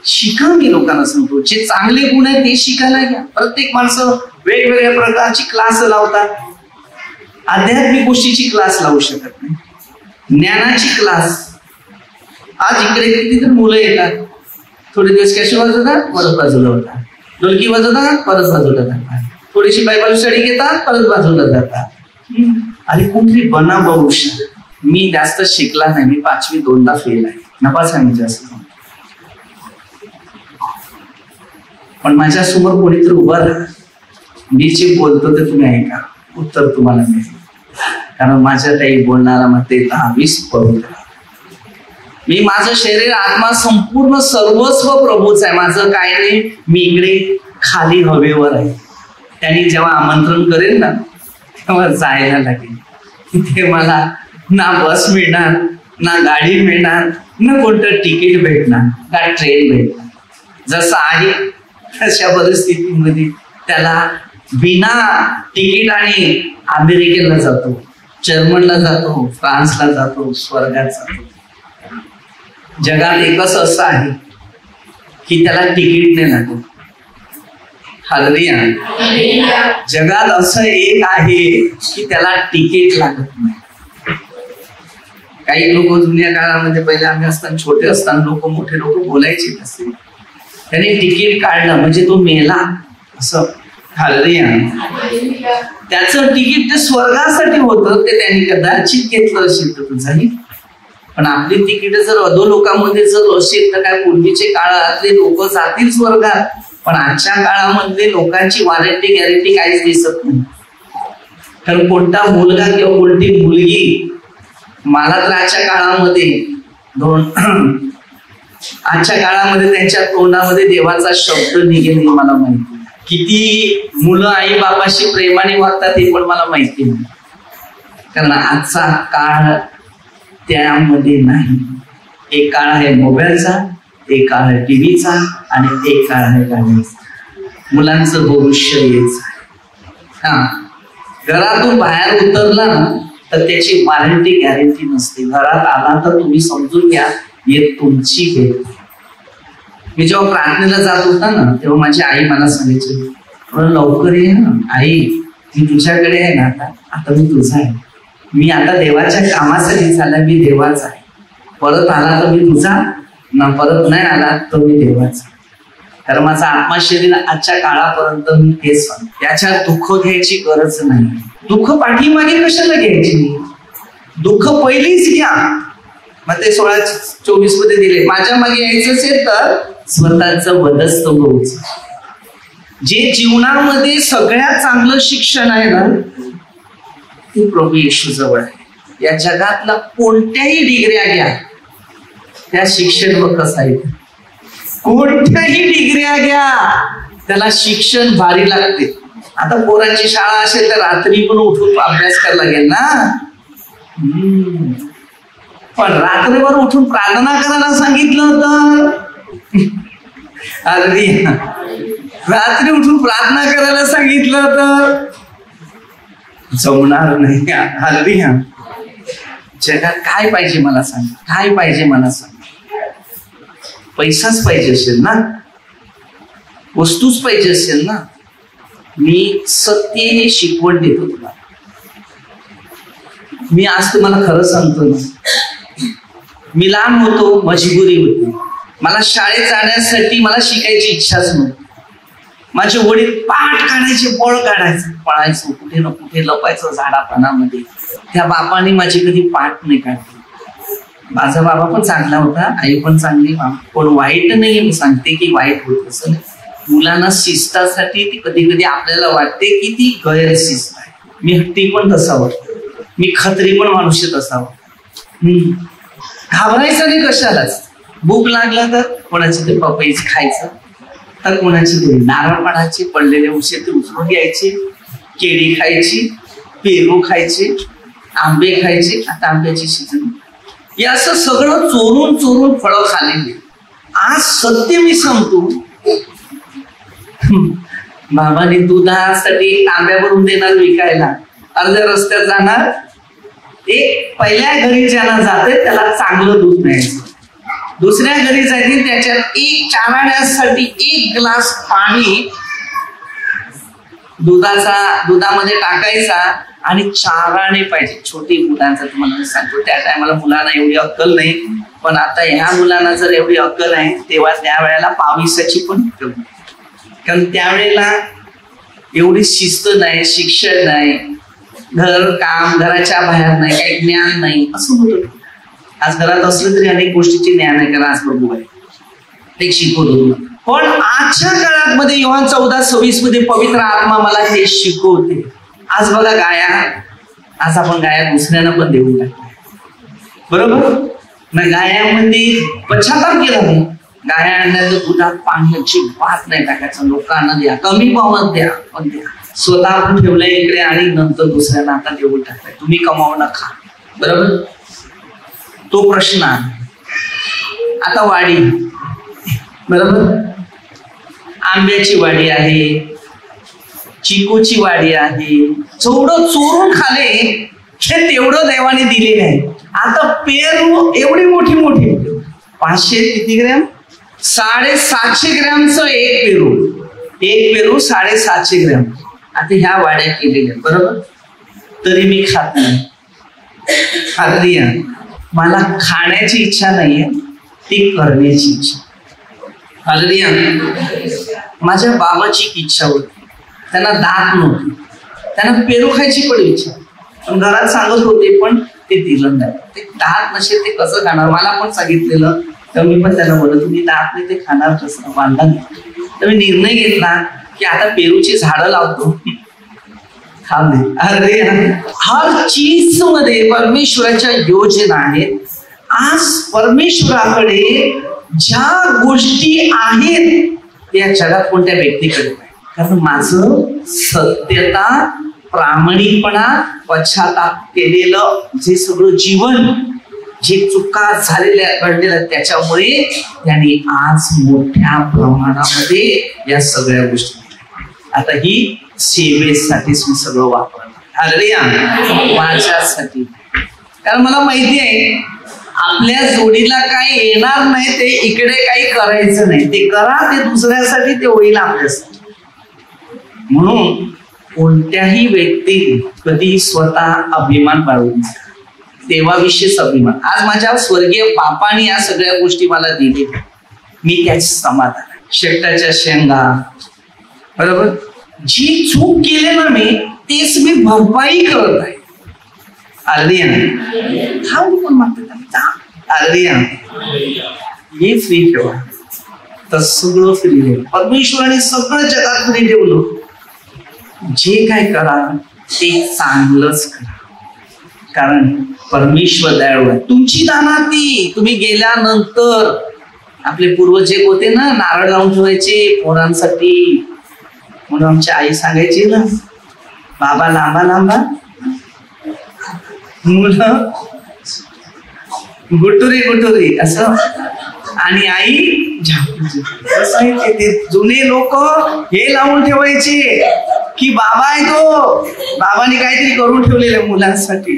शिका, मी लोकांना सांगतो, जे चांगले गुण आहेत ते शिकायला घ्या. प्रत्येक माणसं वेगवेगळ्या प्रकारची क्लास लावतात. आध्यात्मिक गोष्टीची क्लास लावू शकत नाही, ज्ञानाची क्लास. आज इकडे किती तर मुलं येतात, थोडे दिवस कॅशे वाजवतात, परत बाजूला होतात, ढोलकी वाजवतात, परत बाजूला जातात, थोडीशी बायबल स्टडी घेतात, परत बाजूला जातात. अरे कुठली बना बहुशा. मी जास्त शिकला नाही, मी 5वी 2दा फेल आहे, नफा सांगितलं असं. पण माझ्या समोर कोणीतरी उभा राहा, मी जे बोलतो ते तुम्ही ऐका, उत्तर तुम्हाला मिळेल. कारण माझ्या काही बोलणारा मग ते 10-20 पडून. मी माझं शरीर, आत्मा, संपूर्ण सर्वस्व प्रभूच आहे. माझं काय नाही, मी इकडे खाली हवेवर आहे. त्यांनी जेव्हा आमंत्रण करेल ना तेव्हा जायला लागेल. तिथे मला ना बस मिळणार, ना गाडी मिळणार, ना कोणतं तिकीट भेटणार, ना ट्रेन भेटणार. जसं आहे तशा परिस्थितीमध्ये त्याला बिना तिकीट आणि अमेरिकेला जातो, जर्मनला जातो, फ्रान्सला जातो, स्वर्गात जातो. जगात एकच असं आहे की त्याला तिकीट नाही लागत. हालेलुया. जगात असं एक आहे की त्याला तिकीट लागत नाही. काही लोक जुन्या काळामध्ये, पहिले आम्ही असताना, छोटे असताना, मोठे लोक बोलायचे नसते, त्याने तिकीट काढलं म्हणजे तो मेला असं. हालेलुया. त्याचं तिकीट ते स्वर्गासाठी होतं, ते त्यांनी कदाचित घेतलं असेल तर जाईल. पण आपली तिकीट जर अधोलोकामध्ये जर असेल तर काय, पूर्वीचे काळातले लोक जातील स्वर्गात, पण आजच्या काळामधले लोकांची वॉरंटी गॅरंटी काहीच दिसत नाही. कारण कोणता मुलगा किंवा कोणती मुलगी, मला तर आजच्या काळामध्ये त्यांच्या तोंडामध्ये देवाचा शब्द निघेल हे मला माहिती. किती मुलं आई बाबाशी प्रेमाने वागतात हे पण मला माहिती नाही. कारण आजचा काळ त्यामध्ये नाही. एक काळ आहे मोबाईलचा, एक काळ आहे टीव्हीचा, आणि एक काळ आहे गाण्याचा. मुलांचं भविष्य हेच आहे. घरातून बाहेर उतरला ना तर त्याची वॉरंटी गॅरंटी नसते. घरात आला तर तुम्ही समजून घ्या, हे तुमची भेट. मी जेव्हा प्रार्थनेला जात होता ना तेव्हा माझी आई मला सांगायची, लवकर ये ना आई, मी तुझ्याकडे आहे ना, आता मी तुझा आहे. मी आता देवाच्या कामासाठी झाला, मी देवाचा आहे. परत आला तर मी तुझा ना, परत नाही आला तर मी देवाचा. कारण माझा आत्मा शरीर आजच्या काळापर्यंत मी तेच सांग, त्याच्यात दुःख घ्यायची गरज नाही. दुःख पाठीमागे कशाला घ्यायची, दुःख पहिलीच घ्या. मग ते 16-24 मध्ये दिले, माझ्या मागे यायचं असेल तर स्वतःचं वधस्त होऊच. जे जीवनामध्ये सगळ्यात चांगलं शिक्षण आहे ना ते प्रभू येशू जवळ आहे. या जगातला कोणत्याही डिग्र्या घ्या, त्या शिक्षण व कसं आहे, कोणत्याही डिग्र्या घ्या त्याला शिक्षण भारी लागते. आता पोरांची शाळा असेल तर रात्री पण उठून अभ्यास करायला लागेल ना. पण रात्रीवर उठून प्रार्थना करायला सांगितलं तर रात्री उठून प्रार्थना करायला सांगितलं तर जमणार नाही. हालेलुया. जगात काय पाहिजे मला सांग, काय पाहिजे मला सांग. पैसाच पाहिजे असेल ना, वस्तूच पाहिजे असेल ना. मी सत्य शिकवण देतो तुला. मी आज तुम्हाला खरं सांगतो ना, मी लहान होतो, मजबुरी होती. मला शाळेत जाण्यासाठी मला शिकायची इच्छाच नव्हती. माझे वडील पाठ काढायचे, बळ काढायचं, पळायचं, कुठे ना कुठे लपायचं झाडापानामध्ये. त्या बापाने माझी कधी पाठ नाही काढली. माझा बाबा पण चांगला होता, आई पण चांगली, पण वाईट नाही. मी सांगते की वाईट होत असं नाही. मुलांना शिस्तासाठी ती कधी कधी आपल्याला वाटते की ती गैरशिस्त आहे. मी हट्टी पण तसावं, मी खत्री पण मनुष्य तसावं. घाबरायचं नाही कशालाच. भूक लागला तर कोणाची ते पपईच खायचं, तर कोणाची ते नारळ पाडायचे, पडलेले उशीर ते उचलून घ्यायचे, केळी खायची, पेरू खायचे, आंबे खायचे. आता आंब्याची सीजन, हे असं सगळं चोरून चोरून फळं खाल्लेली. आज सत्य मी सांगतो, बाबाने दुधासाठी तांब्या भरून देणार विकायला, अर्ध्या रस्त्यात जाणार, एक पहिल्या घरी ज्याला जाते त्याला चांगलं दूध मिळायचं, दुसऱ्या घरी जायचे त्याच्यात एक चारण्यासाठी 1 ग्लास पाणी दुधामध्ये टाकायचा आणि चाराणे पाहिजे. छोटी मुलांचं तुम्हाला मी सांगतो, त्या टायमाला मुलांना एवढी अक्कल नाही, पण आता ह्या मुलांना जर एवढी अक्कल आहे तेव्हा त्यावेळेला 22ची पण अक्कल नाही. कारण त्यावेळेला एवढी शिस्त नाही, शिक्षण नाही, घर काम घराच्या बाहेर नाही, काही ज्ञान नाही, असं होतं. आज घरात असलं तरी अनेक गोष्टीचे ज्ञान आहे, कारण आज प्रभू आहे ते शिकवतो. पण आजच्या काळात मध्ये योहान 14:26 मध्ये पवित्र आत्मा मला हे शिकवते. आज बघा गाया, आज आपण गाया दुसऱ्यांना पण देऊन टाकतो, बरोबर ना. गायामध्ये पश्चाताप केला नाही, गाया आणण्याचं दुधात पाण्याची बात नाही टाकायचं, लोकांना द्या, कमी भावात द्या, पण द्या. स्वतः ठेवलंय इकडे आणि नंतर दुसऱ्यांना आता देऊन टाकलाय, तुम्ही कमावू नका, बरोबर. तो प्रश्न आहे. आता वाडी, बरोबर, आंब्याची वाडी आहे, चिकूची वाडी आहे, जेवढं चोरून खाले हे तेवढं देवाने दिलेलं आहे. आता पेरू एवढी मोठी मोठी 500 किती ग्रॅम, 750 ग्रॅमचं एक पेरू 750 ग्रॅम. आता ह्या वाड्या केलेल्या, बरोबर, तरी मी खात नाही. खाल्ली, मला खाण्याची इच्छा नाहीये, ती करण्याची इच्छा. हालेलुया. माझ्या बाबाची इच्छा होती, त्यांना दात नव्हती, त्यांना पेरू खायची पण इच्छा, पण घरात सांगत होते पण ते दिलं नाही. ते दात नसेल ते कसं खाणार, मला पण सांगितलेलं, तर मी पण त्याला बोललो तुम्ही दात नाही ते खाणार कसं, वांधा नाही. तर मी निर्णय घेतला की आता पेरूची झाडं लावतो, अरे हर चीज मध्ये परमेश्वराच्या योजना आहेत. आज परमेश्वराकडे ज्या गोष्टी आहेत त्या जगात कोणत्या व्यक्तीकडे नाही. कारण माझं सत्यता, प्रामाणिकपणा, पश्चाताप केलेलं जे सगळं जीवन, जे चुका झालेल्या घडलेल्या, त्याच्यामुळे त्यांनी आज मोठ्या प्रमाणामध्ये या सगळ्या गोष्टी. आता ही सेवेसाठीच मी सगळं वापरणार, हालेलुया, माझ्यासाठी. कारण मला माहिती आहे आपल्या जोडीला काही येणार नाही, ते इकडे काही करायचं नाही, ते करा, ते दुसऱ्यासाठी, ते होईल आपल्यासाठी. म्हणून कोणत्याही व्यक्ती कधी स्वतः अभिमान बाळगून देवाविषयीच अभिमान. आज माझ्या स्वर्गीय बापाने या सगळ्या गोष्टी मला दिल्या, मी त्याच समाधान. शेकटाच्या शेंगा, बरोबर, जी चूक केली ना मी तेच मी भरपाई करत आहे. हालेलुया. खाऊ पण मागतात, हालेलुया. हे फ्री ठेवा, तर सगळं फ्री ठेवा. परमेश्वराने सगळं जगात फ्री ठेवलं. जे काय करा ते चांगलंच करा, कारण परमेश्वर दयाळू आहे. तुमची दाना ती तुम्ही गेल्यानंतर, आपले पूर्वज जे होते ना, नारळ लावून ठेवायचे पोरांसाठी, म्हणून आमची आई सांगायची ना, बाबा लांबा लांबा, मुलं गुटुरी गुटुरी असं, आणि आई ते जुने लोक हे लावून ठेवायचे की बाबा आहे तो, बाबाने काहीतरी करून ठेवलेलं मुलांसाठी.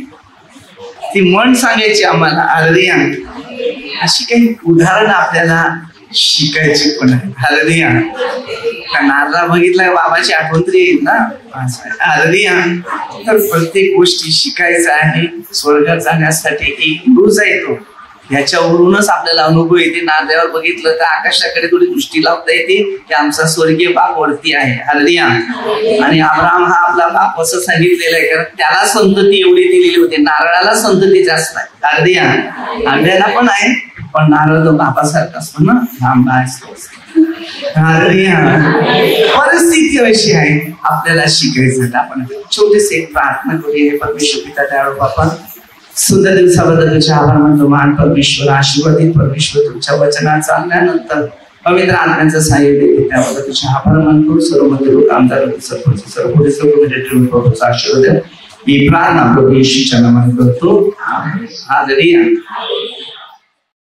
ती म्हण सांगायची आम्हाला. हालेलुया. अशी काही उदाहरण आपल्याला शिकायची पण आहे. हालेलुया. नारळा बघितला बाबाची आठवण तरी येईल ना. हालेलुया. तर प्रत्येक गोष्टी शिकायचं आहे. स्वर्गात जाण्यासाठी एक गुरुच आहे तो, ह्याच्यावरूनच आपल्याला अनुभव येते. नारळावर बघितलं तर आकाशाकडे थोडी दृष्टी लावता येते की आमचा स्वर्गीय बाप वरती आहे. हालेलुया. आणि अब्राहम हा आपला बाप असं सांगितलेलं आहे, कारण त्याला संतती एवढी दिलेली होती. नारळाला संतती जास्त आहे. हालेलुया. आंब्याला पण आहे, पण नारळ तो बापासारखा असतो ना, आंबा असतो. हालेलुया. परिस्थिती अशी आहे, आपल्याला शिकायचं. आपण छोटीशी एक प्रार्थना करूया. परमेश्वर पिता दयाळू बापा, सुंदर दिवसाबद्दल तुझे आभार मानतो. महान परमेश्वर, आशीर्वादित परमेश्वर, तुमच्या वचनाचं आणल्यानंतर पवित्र आत्म्याचं साहाय्य देते, त्याबद्दल तुझे आभार मानतो. सर्व मंदिर आमदार सर्व आशीर्वाद मी प्रार्थना प्रभू येशूच्या नावाने करतो. हालेलुया.